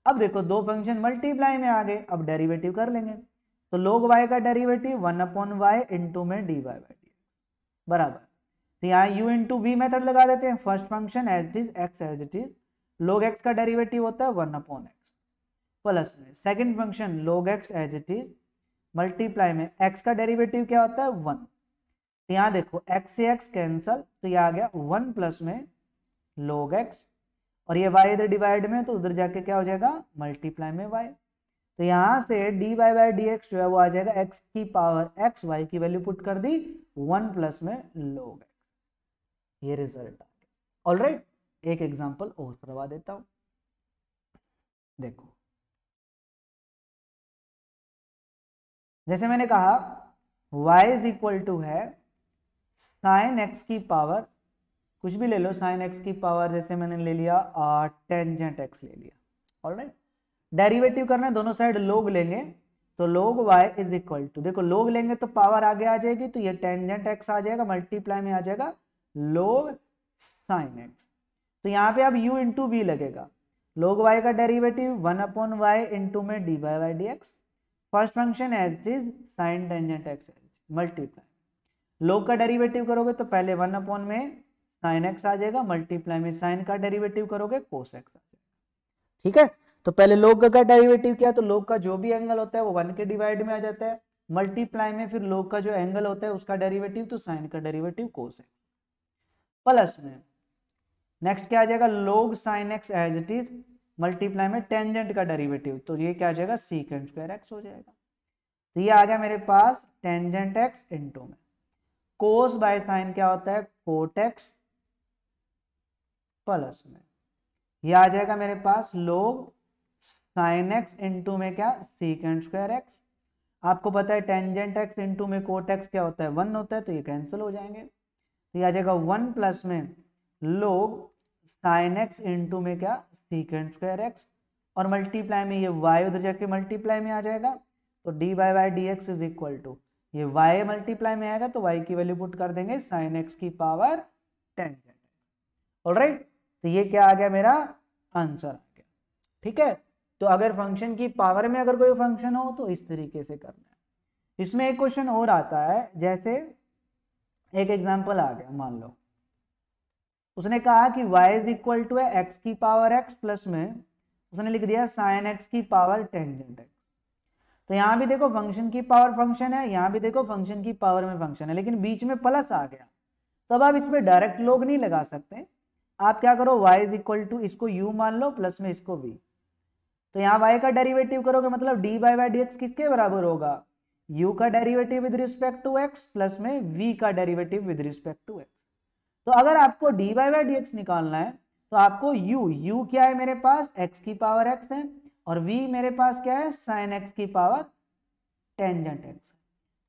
अब देखो दो फंक्शन मल्टीप्लाई में आ गए, अब डेरिवेटिव कर लेंगे। तो log y का डेरिवेटिव 1/y इंटू में dy बाई डी बराबर। तो यहाँ u इंटू वी मेथड लगा देते हैं। First function as it is x as it is, log x का डेरिवेटिव होता है 1/x प्लस में second function log x as it is multiply में x का डेरिवेटिव क्या होता है 1। तो यहाँ देखो x से x कैंसल, तो ये आ गया 1 प्लस में log x, और ये y इधर डिवाइड में तो उधर जाके क्या हो जाएगा मल्टीप्लाई में y। तो यहां से dy बाई डी एक्स जो है वो आ जाएगा x की पावर x, y की वैल्यू पुट कर दी 1 प्लस में log x। ये रिजल्ट आ गया। ऑलराइट, एक एग्जांपल और करवा देता हूं। देखो जैसे मैंने कहा y इज इक्वल टू है साइन x की पावर, कुछ भी ले लो, साइन x की पावर, जैसे मैंने ले लिया टेंजेंट x ले लिया। ऑलराइट, डेरिवेटिव करना है, दोनों साइड log लेंगे, तो log y is equal to, देखो log लेंगे तो पावर आगे आ जाएगी, तो ये टेंजेंट x आ जाएगा, मल्टीप्लाई में आ जाएगा log साइन x। तो यहाँ पे अब u इंटू वी लगेगा, log y का डेरिवेटिव 1/y इंटू में dy by d x. First function as is sine tangent x multiply, log का डेरिवेटिव करोगे तो पहले 1 में साइन x आ जाएगा, मल्टीप्लाई में साइन का डेरिवेटिव करोगे कोस x आ जाएगा। ठीक है, तो पहले log का डेरिवेटिव क्या, तो log का जो भी एंगल होता है वो 1 के डिवाइड में आ जाता है, मल्टीप्लाई में फिर log का जो एंगल होता है उसका डेरिवेटिव, तो साइन का डेरिवेटिव कोस x प्लस में नेक्स्ट क्या आ जाएगा log sine x as it is, multiply में टेंजेंट का डेरिवेटिव, तो ये क्या आ जाएगा सीकेंट स्क्वायर x हो जाएगा। तो ये आ गया मेरे पास टेंजेंट x इंटू में कोस बाय साइन क्या होता है कोट x प्लस में ये आ जाएगा मेरे पास log साइन x इंटू में क्या सीकेंट स्क्वायर x। आपको पता है टेंजेंट x इंटू में कोट x क्या होता है 1 होता है, तो ये कैंसिल हो जाएंगे, तो ये आ जाएगा 1 प्लस में log साइन x इंटू में क्या सीकेंट स्क्वायर x, और मल्टीप्लाई में ये y उधर जाके मल्टीप्लाई में आ जाएगा, तो dy by d x is equal to, ये y मल्टीप्लाई में आएगा तो y की वैल्यू पुट कर देंगे साइन x की पावर टेंजेंट। ऑलराइट, तो ये क्या आ गया मेरा आंसर आ गया। ठीक है, तो अगर फंक्शन की पावर में अगर कोई फंक्शन हो तो इस तरीके से करना है। इसमें एक क्वेश्चन और आता है, जैसे एक एग्जांपल आ गया, मान लो उसने कहा कि y इज इक्वल टू है x की पावर x प्लस में उसने लिख दिया साइन x की पावर टेंजेंट x। तो यहां भी देखो फंक्शन की पावर फंक्शन है, यहां भी देखो फंक्शन की पावर में फंक्शन है, लेकिन बीच में प्लस आ गया, तो अब आप इसमें डायरेक्ट log नहीं लगा सकते। आप क्या करो y इज इक्वल टू इसको u मान लो प्लस में इसको v, तो यहाँ y का डेरिवेटिव करोगे मतलब dy बाई डी एक्स किसके बराबर होगा u का derivative with respect to x plus में v का derivative with respect to x। तो अगर आपको dy बाई डी एक्स निकालना है तो आपको u क्या है मेरे पास x की पावर x है, और v मेरे पास क्या है साइन x की पावर टेंजेंट x।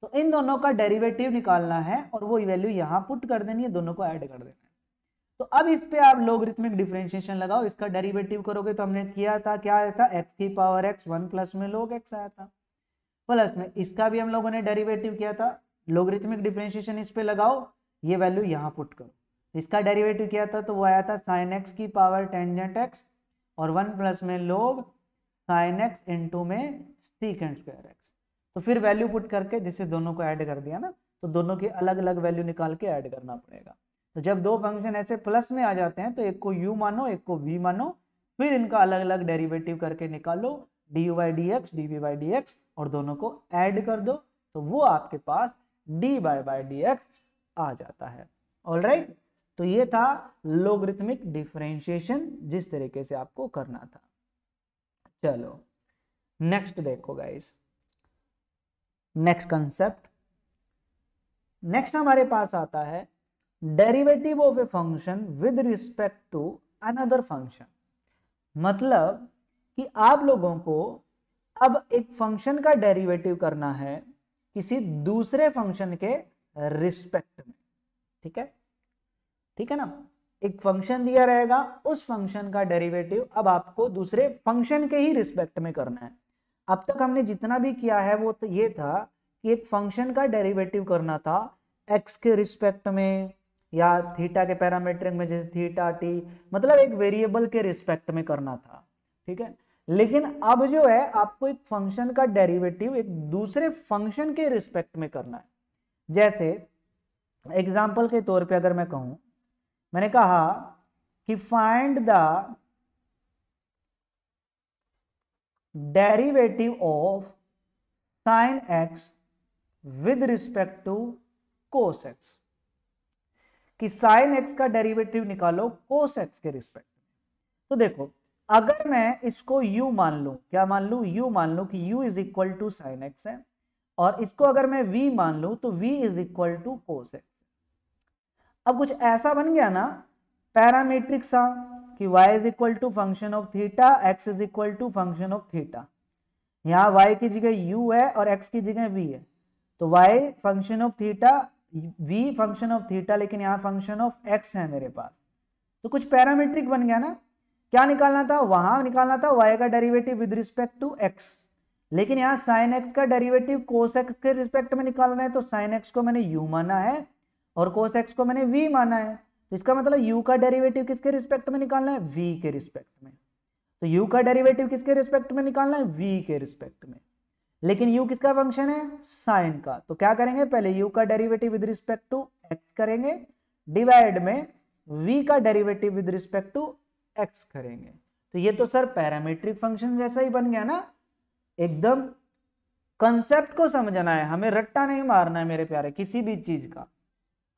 तो इन दोनों का डेरिवेटिव निकालना है और वो वैल्यू यहाँ पुट कर देनी है, दोनों को ऐड कर देना है। तो अब इस पे आप लोगरिथमिक डिफरेंशिएशन लगाओ, इसका डेरिवेटिव करोगे तो हमने किया था क्या आया था x की पावर x 1 प्लस में log x आया था, प्लस में इसका भी हम लोगों ने डेरिवेटिव किया था, लोगरिथमिक डिफरेंशिएशन इस पे लगाओ, ये वैल्यू यहाँ पुट करो, इसका डेरिवेटिव किया था तो वो आया था साइन x की पावर टेंजेंट x और 1 प्लस में log साइन x इंटू में सीकेंट स्क्वायर x। तो फिर वैल्यू पुट करके जिससे दोनों को ऐड कर दिया ना, तो दोनों की अलग अलग वैल्यू निकाल के ऐड करना पड़ेगा। तो जब दो फंक्शन ऐसे प्लस में आ जाते हैं तो एक को u मानो एक को v मानो, फिर इनका अलग अलग डेरिवेटिव करके निकालो dy by d x dv by d x और दोनों को ऐड कर दो, तो वो आपके पास dy बाई डी एक्स आ जाता है। ऑलराइट, तो ये था लोगरिथमिक डिफरेंशिएशन जिस तरीके से आपको करना था। चलो नेक्स्ट देखो गाइस, नेक्स्ट कंसेप्ट, नेक्स्ट हमारे पास आता है derivative of a function with respect to another function. मतलब कि आप लोगों को अब एक फंक्शन का डेरिवेटिव करना है किसी दूसरे फंक्शन के रिस्पेक्ट में। ठीक है, ठीक है ना, एक फंक्शन दिया रहेगा, उस फंक्शन का डेरिवेटिव अब आपको दूसरे फंक्शन के ही रिस्पेक्ट में करना है। अब तक हमने जितना भी किया है वो तो ये था कि एक फंक्शन का डेरिवेटिव करना था एक्स के रिस्पेक्ट में या थीटा के पैरामीट्रिक में, जैसे थीटा टी, मतलब एक वेरिएबल के रिस्पेक्ट में करना था, ठीक है। लेकिन अब जो है आपको एक फंक्शन का डेरिवेटिव एक दूसरे फंक्शन के रिस्पेक्ट में करना है। जैसे एग्जाम्पल के तौर पे अगर मैं कहूं, मैंने कहा कि find the derivative of sine x with respect to cos x, कि साइन एक्स का डेरिवेटिव निकालो कोस एक्स के रिस्पेक्ट में। तो देखो, अगर मैं इसको u मान लूं, क्या मान लूं, u मान लूं कि u is equal to sine x है, और इसको अगर मैं v मान लूं तो v is equal to cos x. अब कुछ ऐसा बन गया ना पैरामीट्रिक सा, कि y is equal to function of theta, x is equal to function of theta. यहाँ y की जगह u है और x की जगह v है, तो y function of theta, v function of theta, लेकिन यहाँ फंक्शन ऑफ x है मेरे पास। तो कुछ पैरामीट्रिक बन गया ना। क्या निकालना था, वहां निकालना था y का derivative with respect to x, लेकिन यहाँ साइन x का डेरिवेटिव कोस x के रिस्पेक्ट में निकालना है। तो साइन x को मैंने u माना है और कोस x को मैंने v माना है, तो इसका मतलब u का डेरिवेटिव किसके रिस्पेक्ट में निकालना है, v के रिस्पेक्ट में। तो u का डेरिवेटिव किसके रिस्पेक्ट में निकालना है, v के रिस्पेक्ट में। लेकिन u किसका फंक्शन है, साइन का। तो क्या करेंगे, पहले u का derivative with respect to x करेंगे, डिवाइड में v का derivative with respect to x करेंगे। तो ये तो सर पैरामीट्रिक फंक्शन जैसा ही बन गया ना। एकदम कंसेप्ट को समझना है, हमें रट्टा नहीं मारना है मेरे प्यारे किसी भी चीज का।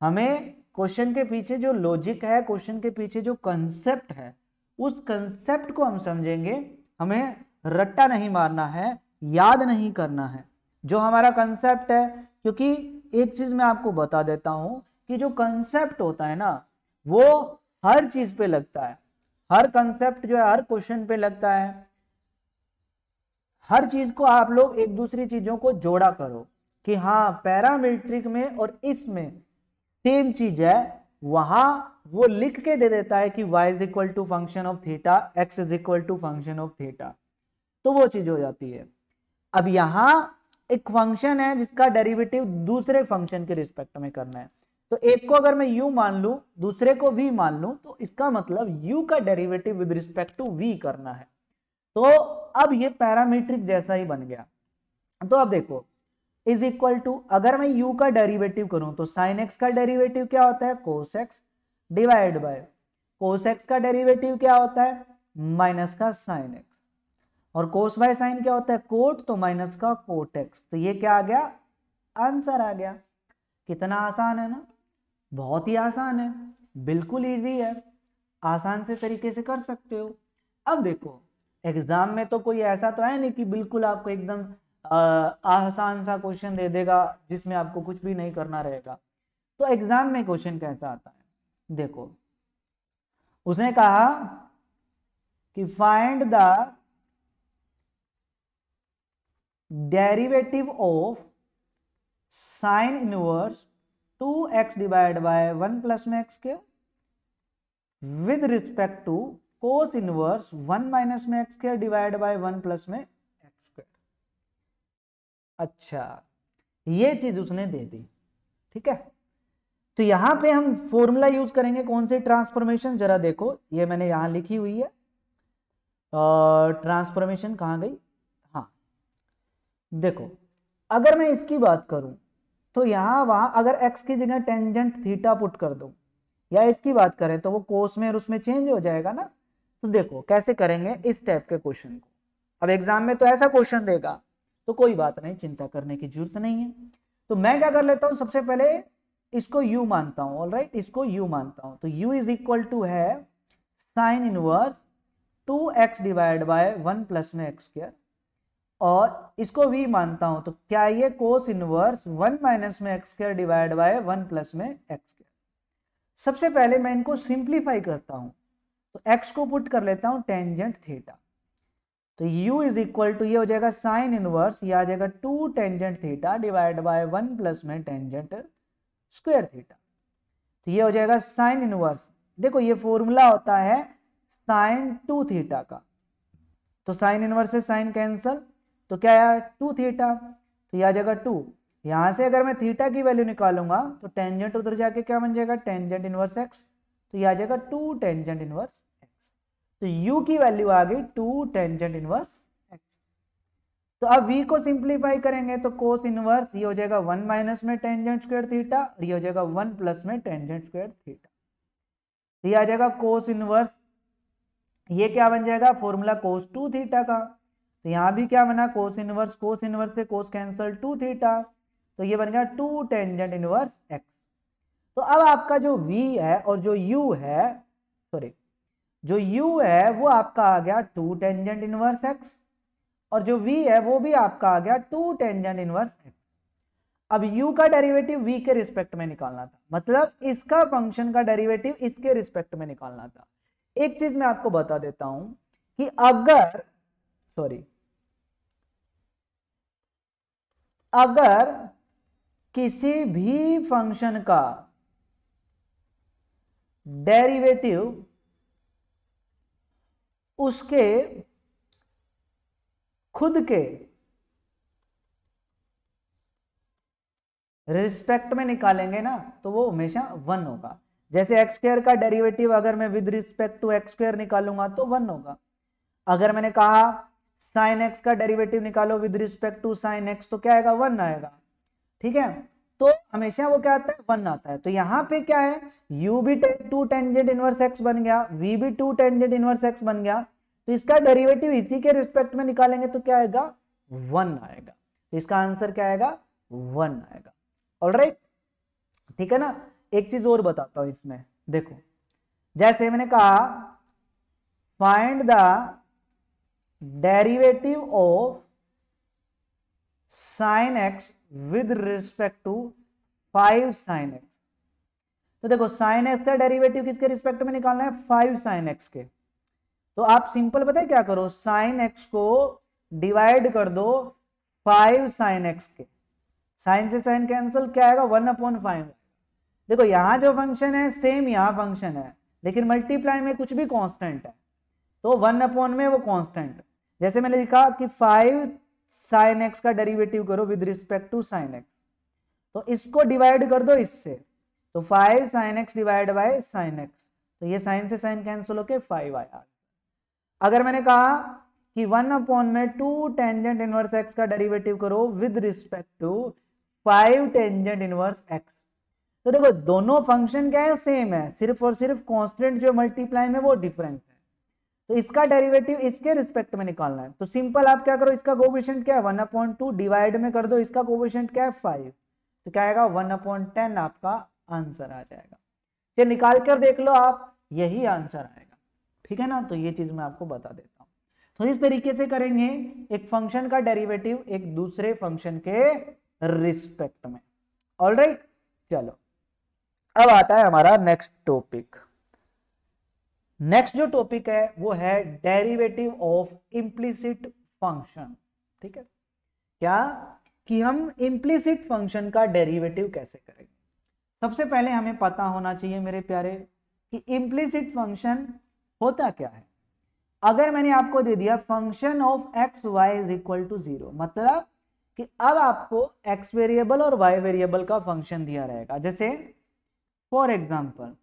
हमें क्वेश्चन के पीछे जो लॉजिक है, क्वेश्चन के पीछे जो कंसेप्ट है, उस कंसेप्ट को हम समझेंगे। हमें रट्टा नहीं मारना है, याद नहीं करना है जो हमारा कंसेप्ट है। क्योंकि एक चीज मैं आपको बता देता हूं कि जो कंसेप्ट होता है ना, वो हर चीज पे लगता है। हर कंसेप्ट जो है हर क्वेश्चन पे लगता है। हर चीज को आप लोग एक दूसरी चीजों को जोड़ा करो कि हाँ पैरामीट्रिक में और इसमें सेम चीज है, वहां वो लिख के दे देता है कि y is equal to function of theta, x is equal to function of theta, तो वो चीज हो जाती है। अब यहां एक फंक्शन है जिसका डेरिवेटिव दूसरे फंक्शन के रिस्पेक्ट में करना है। तो एक को अगर मैं u मान लूं, दूसरे को v मान लूं, तो इसका मतलब u का derivative with respect to v करना है। तो अब ये पैरामीट्रिक जैसा ही बन गया। तो अब देखो, इज इक्वल टू, अगर मैं u का डेरिवेटिव करूं तो साइन x का डेरिवेटिव क्या होता है, कोस x, divide by cos x का डेरिवेटिव क्या होता है, माइनस का साइन x, और कोस बाय साइन क्या होता है, कोट, तो माइनस का कोट x। तो ये क्या आ गया, आंसर आ गया। कितना आसान है ना, बहुत ही आसान है, बिल्कुल इजी है, आसान से तरीके से कर सकते हो। अब देखो, एग्जाम में तो कोई ऐसा तो है नहीं कि बिल्कुल आपको एकदम आसान सा क्वेश्चन दे देगा जिसमें आपको कुछ भी नहीं करना रहेगा। तो एग्जाम में क्वेश्चन कैसा आता है, देखो उसने कहा कि find the derivative of sine inverse 2x divide by 1 plus में x के with respect to cos inverse 1 minus में x के डिवाइड बाय 1 प्लस में x स्क्वायर। अच्छा, ये चीज उसने दे दी, ठीक है। तो यहां पे हम फॉर्मूला यूज करेंगे, कौन सी ट्रांसफॉर्मेशन, जरा देखो, ये मैंने यहां लिखी हुई है। ट्रांसफॉर्मेशन कहां गई, हाँ देखो, अगर मैं इसकी बात करूं तो यहां वहां अगर x की जगह टेंजेंट थीटा पुट कर दूं, या इसकी बात करें तो वो कोस में और उसमें चेंज हो जाएगा ना। तो देखो कैसे करेंगे इस टाइप के क्वेश्चन को। अब एग्जाम में तो ऐसा क्वेश्चन देगा, तो कोई बात नहीं, चिंता करने की जरूरत नहीं है। तो मैं क्या कर लेता हूं, सबसे पहले इसको u मानता हूं, ऑलराइट, इसको u मानता हूं। तो u इज इक्वल टू है sign inverse 2x divide by 1 plus में x स्क्वायर, और इसको v मानता हूं। तो क्या ये कोस इनवर्स 1 माइनस में x square divide by 1 plus में x स्क्वायर। सबसे पहले मैं इनको सिंप्लीफाई करता हूं, तो x को पुट कर लेता हूं टेंजेंट थीटा। तो u इज इक्वल टू, ये हो जाएगा साइन इनवर्स, ये आ जाएगा 2 tangent theta divide by 1 plus में टेंजेंट स्क्वायर थीटा। तो ये हो जाएगा साइन इनवर्स, देखो ये फॉर्मूला होता है साइन 2 थीटा का। तो साइन इनवर्स से साइन कैंसल, तो क्या आया 2 थीटा, तो यह आ जाएगा 2। यहां से अगर मैं थीटा की वैल्यू निकालूंगा तो टेंजेंट उधर जाके क्या बन जाएगा टेंजेंट इनवर्स एक्स, तो यह आ जाएगा 2 टेंजेंट इनवर्स एक्स। तो u की वैल्यू आ गई 2 टेंजेंट इनवर्स एक्स। तो अब v को सिंप्लीफाई करेंगे तो कोस इनवर्स ये हो जाएगा 1 माइनस में टेंजेंट स्क्वायर थीटा, और ये हो जाएगा 1 प्लस में टेंजेंट स्क्वायर थीटा। तो ये आ जाएगा कोस इनवर्स, ये क्या बन जाएगा फॉर्मूला कोस 2 थीटा का। तो यहां भी क्या बना कोस इनवर्स से कोस कैंसल 2 थीटा, तो ये बन गया 2 टेंजेंट इनवर्स एक्स। तो अब आपका जो v है और जो u है, सॉरी जो u है वो आपका आ गया 2 टेंजेंट इनवर्स एक्स, और जो v है वो भी आपका आ गया 2 टेंजेंट इनवर्स एक्स। अब u का डेरिवेटिव v के रिस्पेक्ट में निकालना था, मतलब इसका फंक्शन का डेरिवेटिव इसके रिस्पेक्ट में निकालना था। एक चीज मैं आपको बता देता हूं कि अगर किसी भी फंक्शन का डेरिवेटिव उसके खुद के रिस्पेक्ट में निकालेंगे ना तो वो हमेशा 1 होगा। जैसे एक्स स्क्वायर का डेरिवेटिव अगर मैं with respect to x square निकालूंगा तो 1 होगा। अगर मैंने कहा साइन एक्स का डेरिवेटिव निकालो with respect to sine x तो क्या आएगा 1 आएगा, ठीक है। तो हमेशा वो क्या आता है 1 आता है। तो यहाँ पे क्या है u भी 2 टेंजेंट इनवर्स x बन गया, v भी 2 टेंजेंट इनवर्स x बन गया, तो इसका डेरिवेटिव इसी के रिस्पेक्ट में निकालेंगे तो क्या आएगा 1 आएगा। तो इसका आंसर क्या आएगा 1 आएगा। ऑलराइट, ठीक है ना। एक चीज और बताता हूं इसमें, देखो जैसे मैंने कहा find the derivative of sine x with respect to 5 sine x. तो देखो साइन एक्स का डेरिवेटिव किसके रिस्पेक्ट में निकालना है 5 साइन एक्स के। तो आप सिंपल पता है क्या करो, साइन एक्स को डिवाइड कर दो 5 साइन एक्स के, साइन से साइन कैंसिल क्या आएगा 1/5। देखो यहां जो फंक्शन है सेम यहां फंक्शन है, लेकिन मल्टीप्लाई में कुछ भी कांस्टेंट है तो 1 में वो कांस्टेंट। जैसे मैंने लिखा कि 5 साइन एक्स का डेरिवेटिव करो with respect to sine x, तो इसको डिवाइड कर दो इससे, तो 5 sine x divide by sine x, तो ये साइन से साइन कैंसिल होके 5 आया। अगर मैंने कहा कि 1/2 टेंजेंट इनवर्स एक्स का डेरिवेटिव करो with respect to 5 tangent inverse x, तो देखो दोनों फंक्शन क्या है सेम है, सिर्फ और सिर्फ कांस्टेंट जो मल्टीप्लाई में वो डिफरेंट है। तो इसका डेरिवेटिव इसके रिस्पेक्ट में निकालना है। तो सिंपल आप क्या करो, इसका कोएफिशिएंट क्या है 1/2 डिवाइड में कर दो, इसका कोएफिशिएंट क्या है 5, तो क्या आएगा 1/10 आपका आंसर आ जाएगा। ये निकाल कर देख लो आप, यही आंसर आएगा, ठीक है ना। तो ये चीज मैं आपको बता देता हूं। तो इस तरीके से करेंगे एक फंक्शन का डेरिवेटिव एक दूसरे फंक्शन के रिस्पेक्ट में। ऑलराइट, चलो अब आता है हमारा नेक्स्ट टॉपिक। नेक्स्ट जो टॉपिक है वो है डेरिवेटिव ऑफ इम्प्लिसिट फंक्शन। ठीक है, क्या कि हम इम्प्लिसिट फंक्शन का डेरिवेटिव कैसे करेंगे। सबसे पहले हमें पता होना चाहिए मेरे प्यारे कि इम्प्लिसिट फंक्शन होता क्या है। अगर मैंने आपको दे दिया function of x y is equal to 0, मतलब कि अब आपको एक्स वेरिएबल और वाई वेरिएबल का फंक्शन दिया रहेगा। जैसे फॉर एग्जाम्पल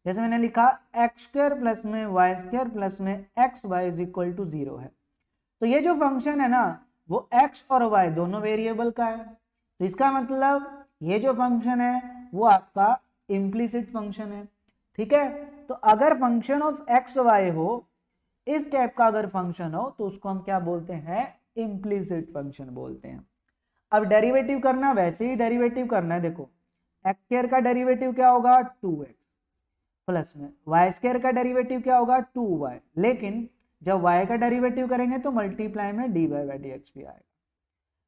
जैसे मैंने लिखा एक्स स्क्वायर प्लस में वाई स्क्वायर प्लस में x y is equal to 0 है, तो ये जो फंक्शन है ना वो एक्स और वाई दोनों वेरिएबल का है। तो इसका मतलब ये जो फंक्शन है वो आपका इम्प्लिसिट फंक्शन है। ठीक है, तो अगर फंक्शन ऑफ एक्स वाई हो, इस टाइप का अगर फंक्शन हो तो उसको हम क्या बोलते हैं, इम्प्लिसिट फंक्शन बोलते हैं। अब डेरिवेटिव करना वैसे ही डेरिवेटिव करना है। देखो एक्स स्क्वायर का डेरिवेटिव क्या होगा 2x प्लस में वाई स्क्वायर का डेरिवेटिव क्या होगा 2y, लेकिन जब y का डेरिवेटिव करेंगे तो मल्टीप्लाई में dy बाई dx भी आएगा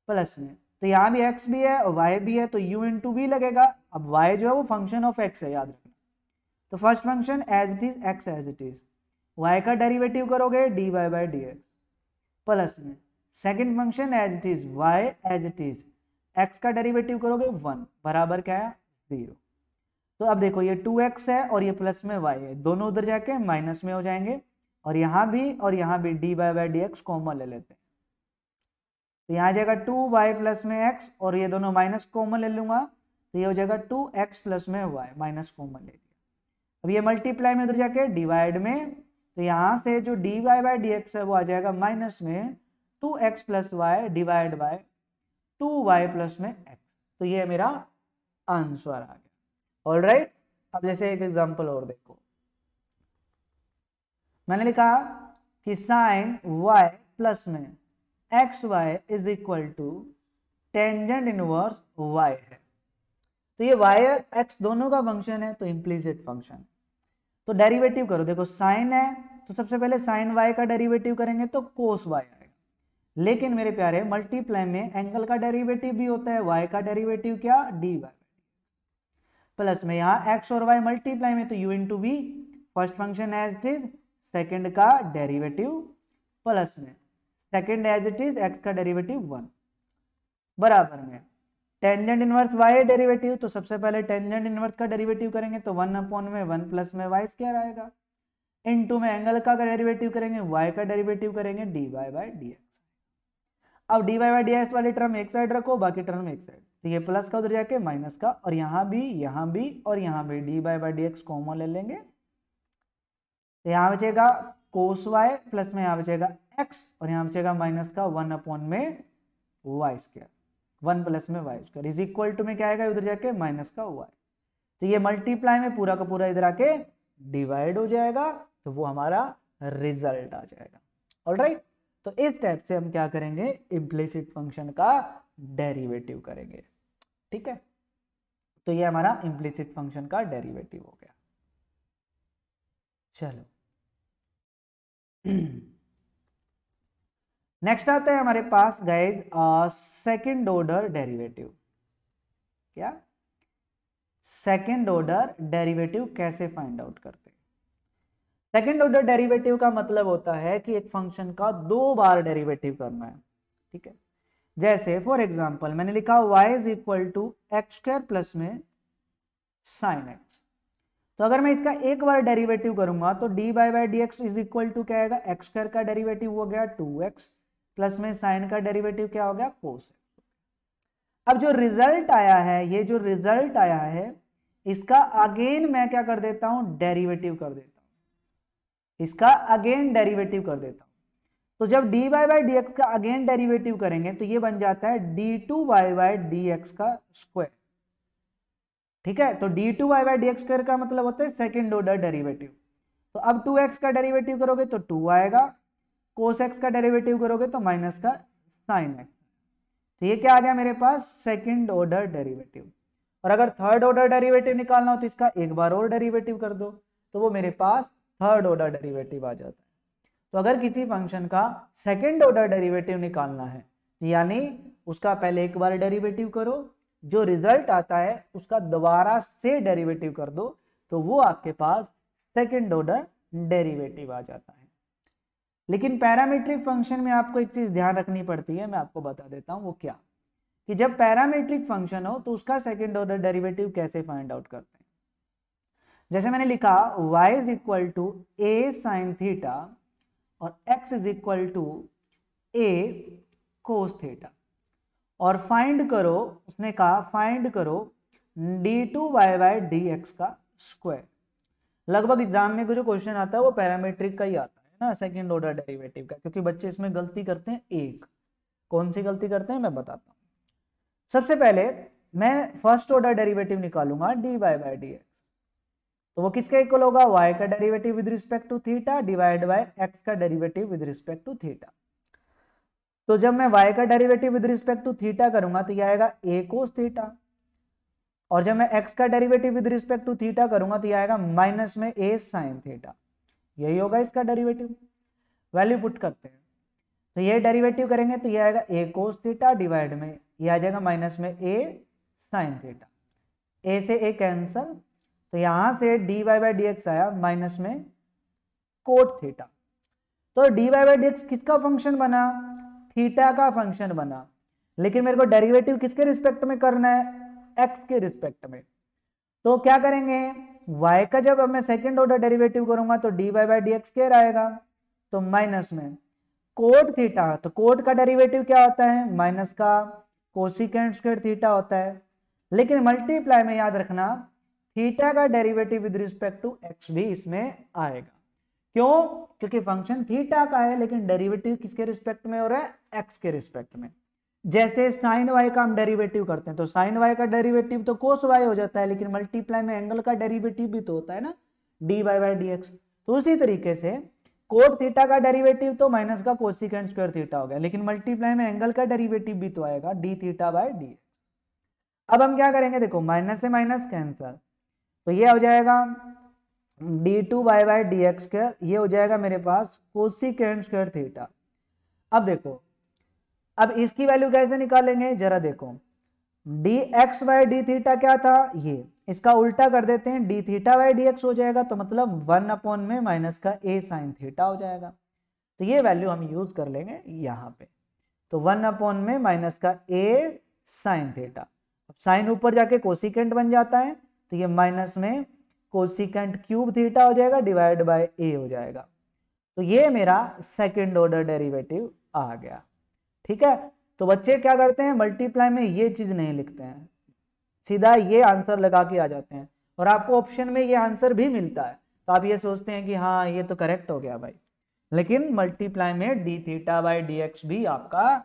प्लस में। तो यहाँ भी x भी है और y भी है तो u इंटू वी लगेगा। अब y जो है वो फंक्शन ऑफ x है, याद रखना। तो first function as it is x as it is, y का डेरिवेटिव करोगे dy बाई dx प्लस में second function as it is y as it is, x का डेरिवेटिव करोगे 1 बराबर क्या है 0। तो अब देखो ये 2x है और ये प्लस में y है, दोनों उधर जाके माइनस में हो जाएंगे और यहाँ भी dy बाई dx कॉमन ले लेते हैं। तो यहाँ आ जाएगा 2y प्लस में x, और ये दोनों माइनस कॉमन ले लूंगा तो ये हो जाएगा 2x प्लस में y, माइनस कॉमन ले लिया। अब ये मल्टीप्लाई में उधर जाके डिवाइड में, तो यहाँ से जो dy बाई dx है वो आ जाएगा माइनस में 2x plus y divide by 2y plus में x। तो ये मेरा आंसर आ गया। ऑलराइट, अब जैसे एक एग्जांपल और देखो, मैंने लिखा कि साइन y प्लस में x y is equal to tangent inverse y है। तो ये y x दोनों का फंक्शन है, तो इम्प्लीसिट फंक्शन। तो डेरिवेटिव करो, देखो साइन है तो सबसे पहले साइन y का डेरिवेटिव करेंगे तो कोस y आएगा। लेकिन मेरे प्यारे मल्टीप्लाई में एंगल का डेरिवेटिव भी होता है, y का डेरिवेटिव क्या dy प्लस में यहाँ x और y मल्टीप्लाई में तो u into v, first function as it is, second का डेरिवेटिव प्लस में second as it is x का डेरिवेटिव 1 बराबर में टेंजेंट इनवर्स y डेरिवेटिव। तो सबसे पहले टेंजेंट इनवर्स का डेरिवेटिव करेंगे तो 1 अपॉन में 1 प्लस में y स्क्वायर आएगा, इनटू में एंगल का डेरिवेटिव करेंगे, y का डेरिवेटिव करेंगे dy बाई dx। अब dy बाई dx वाली टर्म एक साइड रखो, बाकी टर्म एक साइड, तो ये प्लस का उधर जाके माइनस का, और यहाँ भी और यहाँ भी dy बाई dx कॉमन ले लेंगे, तो यहाँ बचेगा कोस y प्लस में यहाँ बचेगा x, और यहाँ बचेगा माइनस का 1 अपॉन में y स्क्वायर, 1 प्लस में y square is equal to में क्या आएगा उधर जाके माइनस का y। तो ये मल्टीप्लाई में पूरा का पूरा इधर आके डिवाइड हो जाएगा, तो वो हमारा रिजल्ट आ जाएगा। ऑलराइट, तो इस टाइप से हम क्या करेंगे, इम्प्लिसिट फंक्शन का डेरिवेटिव करेंगे। ठीक है, तो ये हमारा इम्प्लिसिट फंक्शन का डेरिवेटिव हो गया। चलो नेक्स्ट आता है हमारे पास गाइज सेकंड ऑर्डर डेरिवेटिव। क्या सेकंड ऑर्डर डेरिवेटिव कैसे फाइंड आउट करते हैं? सेकंड ऑर्डर डेरिवेटिव का मतलब होता है कि एक फंक्शन का 2 बार डेरिवेटिव करना है। ठीक है, जैसे फॉर एग्जांपल मैंने लिखा y is equal to x square plus में साइन एक्स। तो अगर मैं इसका एक बार डेरिवेटिव करूंगा तो dy by dx is equal to क्या आएगा, एक्स स्क्वायर का डेरिवेटिव हो गया 2x प्लस में साइन का डेरिवेटिव क्या हो गया कोस। अब जो रिजल्ट आया है, ये जो रिजल्ट आया है इसका अगेन मैं क्या कर देता हूं, डेरिवेटिव कर देता हूं, इसका अगेन डेरिवेटिव कर देता हूं। तो जब dy बाई dx का अगेन डेरिवेटिव करेंगे तो ये बन जाता है d2y बाई dx का स्क्वायर। ठीक है, तो d2y बाई dx स्क्वायर का मतलब होता है सेकंड ऑर्डर डेरिवेटिव। तो अब 2x का डेरिवेटिव करोगे तो 2 आएगा, कोस x का डेरिवेटिव करोगे तो माइनस का साइन x। तो ये क्या आ गया मेरे पास, सेकंड ऑर्डर डेरिवेटिव। और अगर थर्ड ऑर्डर डेरिवेटिव निकालना हो तो इसका एक बार और डेरिवेटिव कर दो, तो वो मेरे पास थर्ड ऑर्डर डेरिवेटिव आ जाता है। तो अगर किसी फंक्शन का सेकंड ऑर्डर डेरिवेटिव निकालना है यानी उसका पहले एक बार डेरिवेटिव करो, जो रिजल्ट आता है उसका दोबारा से डेरिवेटिव कर दो, तो वो आपके पास सेकंड ऑर्डर डेरिवेटिव आ जाता है। लेकिन पैरामीट्रिक फंक्शन में आपको एक चीज ध्यान रखनी पड़ती है, मैं आपको बता देता हूं वो क्या, कि जब पैरामीट्रिक फंक्शन हो तो उसका सेकंड ऑर्डर डेरिवेटिव कैसे फाइंड आउट करते हैं। जैसे मैंने लिखा y is equal to a sine theta और x is equal to a cos theta, और फाइंड करो, उसने कहा फाइंड करो d2y बाई dx का स्क्वायर। लगभग एग्जाम में जो क्वेश्चन आता है वो पैरामीट्रिक का ही आता है ना, सेकंड ऑर्डर डेरिवेटिव का, क्योंकि बच्चे इसमें गलती करते हैं एक। कौन सी गलती करते हैं मैं बताता हूं। सबसे पहले मैं फर्स्ट ऑर्डर डेरिवेटिव निकालूंगा dy बाई dx, तो वो किसका इक्वल होगा, y का derivative with respect to theta divide by x का derivative with respect to theta. तो जब मैं y का derivative with respect to theta करूंगा तो ये आएगा a कोस थीटा, और जब मैं x का derivative with respect to theta करूंगा तो ये आएगा माइनस में a साइन थीटा। यही होगा इसका डेरिवेटिव। वैल्यू पुट करते हैं तो ये डेरिवेटिव करेंगे तो ये आएगा a कोस थीटा डिवाइड में ये आ जाएगा माइनस में a साइन थीटा, a से a कैंसल, तो यहां से dy बाई dx आया माइनस में कोट थीटा। तो dy बाई dx किसका फंक्शन बना, थीटा का फंक्शन बना, लेकिन मेरे को डेरिवेटिव किसके रिस्पेक्ट में करना है, x के रिस्पेक्ट में। तो क्या करेंगे, y का जब अब मैं सेकंड ऑर्डर डेरिवेटिव करूंगा तो dy बाई dx स्क्वायर आएगा, तो माइनस में कोट थीटा, तो कोट का डेरिवेटिव क्या होता है, माइनस का कोसिकेंट स्क्वायर थीटा होता है। लेकिन मल्टीप्लाई में याद रखना थीटा का derivative with respect to x भी इसमें आएगा। क्यों? क्योंकि फंक्शन थीटा का है लेकिन डेरिवेटिव किसके रिस्पेक्ट में हो रहा है, एक्स के रिस्पेक्ट में। जैसे साइन वाई का हम डेरिवेटिव करते हैं तो साइन वाई का डेरिवेटिव तो कोस वाई हो जाता है, लेकिन मल्टीप्लाई में एंगल का डेरिवेटिव भी तो होता है ना, d y by d x. तो उसी तरीके से कोट थीटा का डेरिवेटिव तो माइनस का कोसिकेंट स्क्वायर थीटा हो गया, लेकिन मल्टीप्लाई में एंगल का डेरिवेटिव भी तो आएगा D theta by D x. अब हम क्या करेंगे, देखो माइनस से माइनस कैंसल, तो ये हो जाएगा d2 bye D x square, ये हो जाएगा मेरे पास कोसिकेंट स्क्वायर थीटा। अब देखो अब इसकी वैल्यू कैसे निकालेंगे, जरा देखो D x by D theta क्या था, ये इसका उल्टा कर देते हैं, D theta by d x हो जाएगा, तो मतलब 1 अपॉन में माइनस का ए साइन थीटा हो जाएगा। तो ये वैल्यू हम यूज कर लेंगे यहाँ पे, तो 1 अपॉन में माइनस का ए साइन थीटा। अब साइन ऊपर जाके कोसिकेंट बन जाता है, तो ये माइनस में कोसिकेंट क्यूब थीटा हो जाएगा डिवाइड बाय ए हो जाएगा। तो ये मेरा सेकेंड ऑर्डर डेरिवेटिव आ गया। ठीक है, तो बच्चे क्या करते हैं, मल्टीप्लाई में ये चीज नहीं लिखते हैं, सीधा ये आंसर लगा के आ जाते हैं, और आपको ऑप्शन में ये आंसर भी मिलता है, तो आप ये सोचते हैं कि हाँ ये तो करेक्ट हो गया भाई, लेकिन मल्टीप्लाई में D theta by d x भी आपका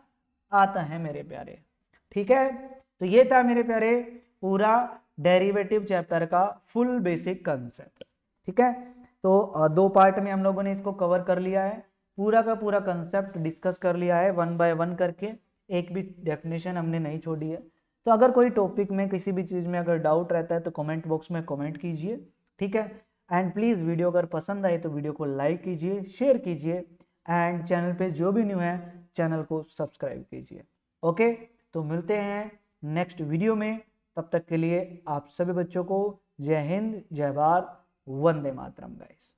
आता है मेरे प्यारे। ठीक है, तो ये था मेरे प्यारे पूरा डेरिवेटिव चैप्टर का फुल बेसिक कंसेप्ट। ठीक है, तो 2 पार्ट में हम लोगों ने इसको कवर कर लिया है, पूरा का पूरा कंसेप्ट डिस्कस कर लिया है 1 बाय 1 करके, एक भी डेफिनेशन हमने नहीं छोड़ी है। तो अगर कोई टॉपिक में किसी भी चीज़ में अगर डाउट रहता है तो कमेंट बॉक्स में कमेंट कीजिए। ठीक है, एंड प्लीज़ वीडियो अगर पसंद आए तो वीडियो को लाइक कीजिए, शेयर कीजिए, एंड चैनल पे जो भी न्यू है चैनल को सब्सक्राइब कीजिए। ओके, तो मिलते हैं नेक्स्ट वीडियो में, तब तक के लिए आप सभी बच्चों को जय हिंद, जय भारत, वंदे मातरम गाइस।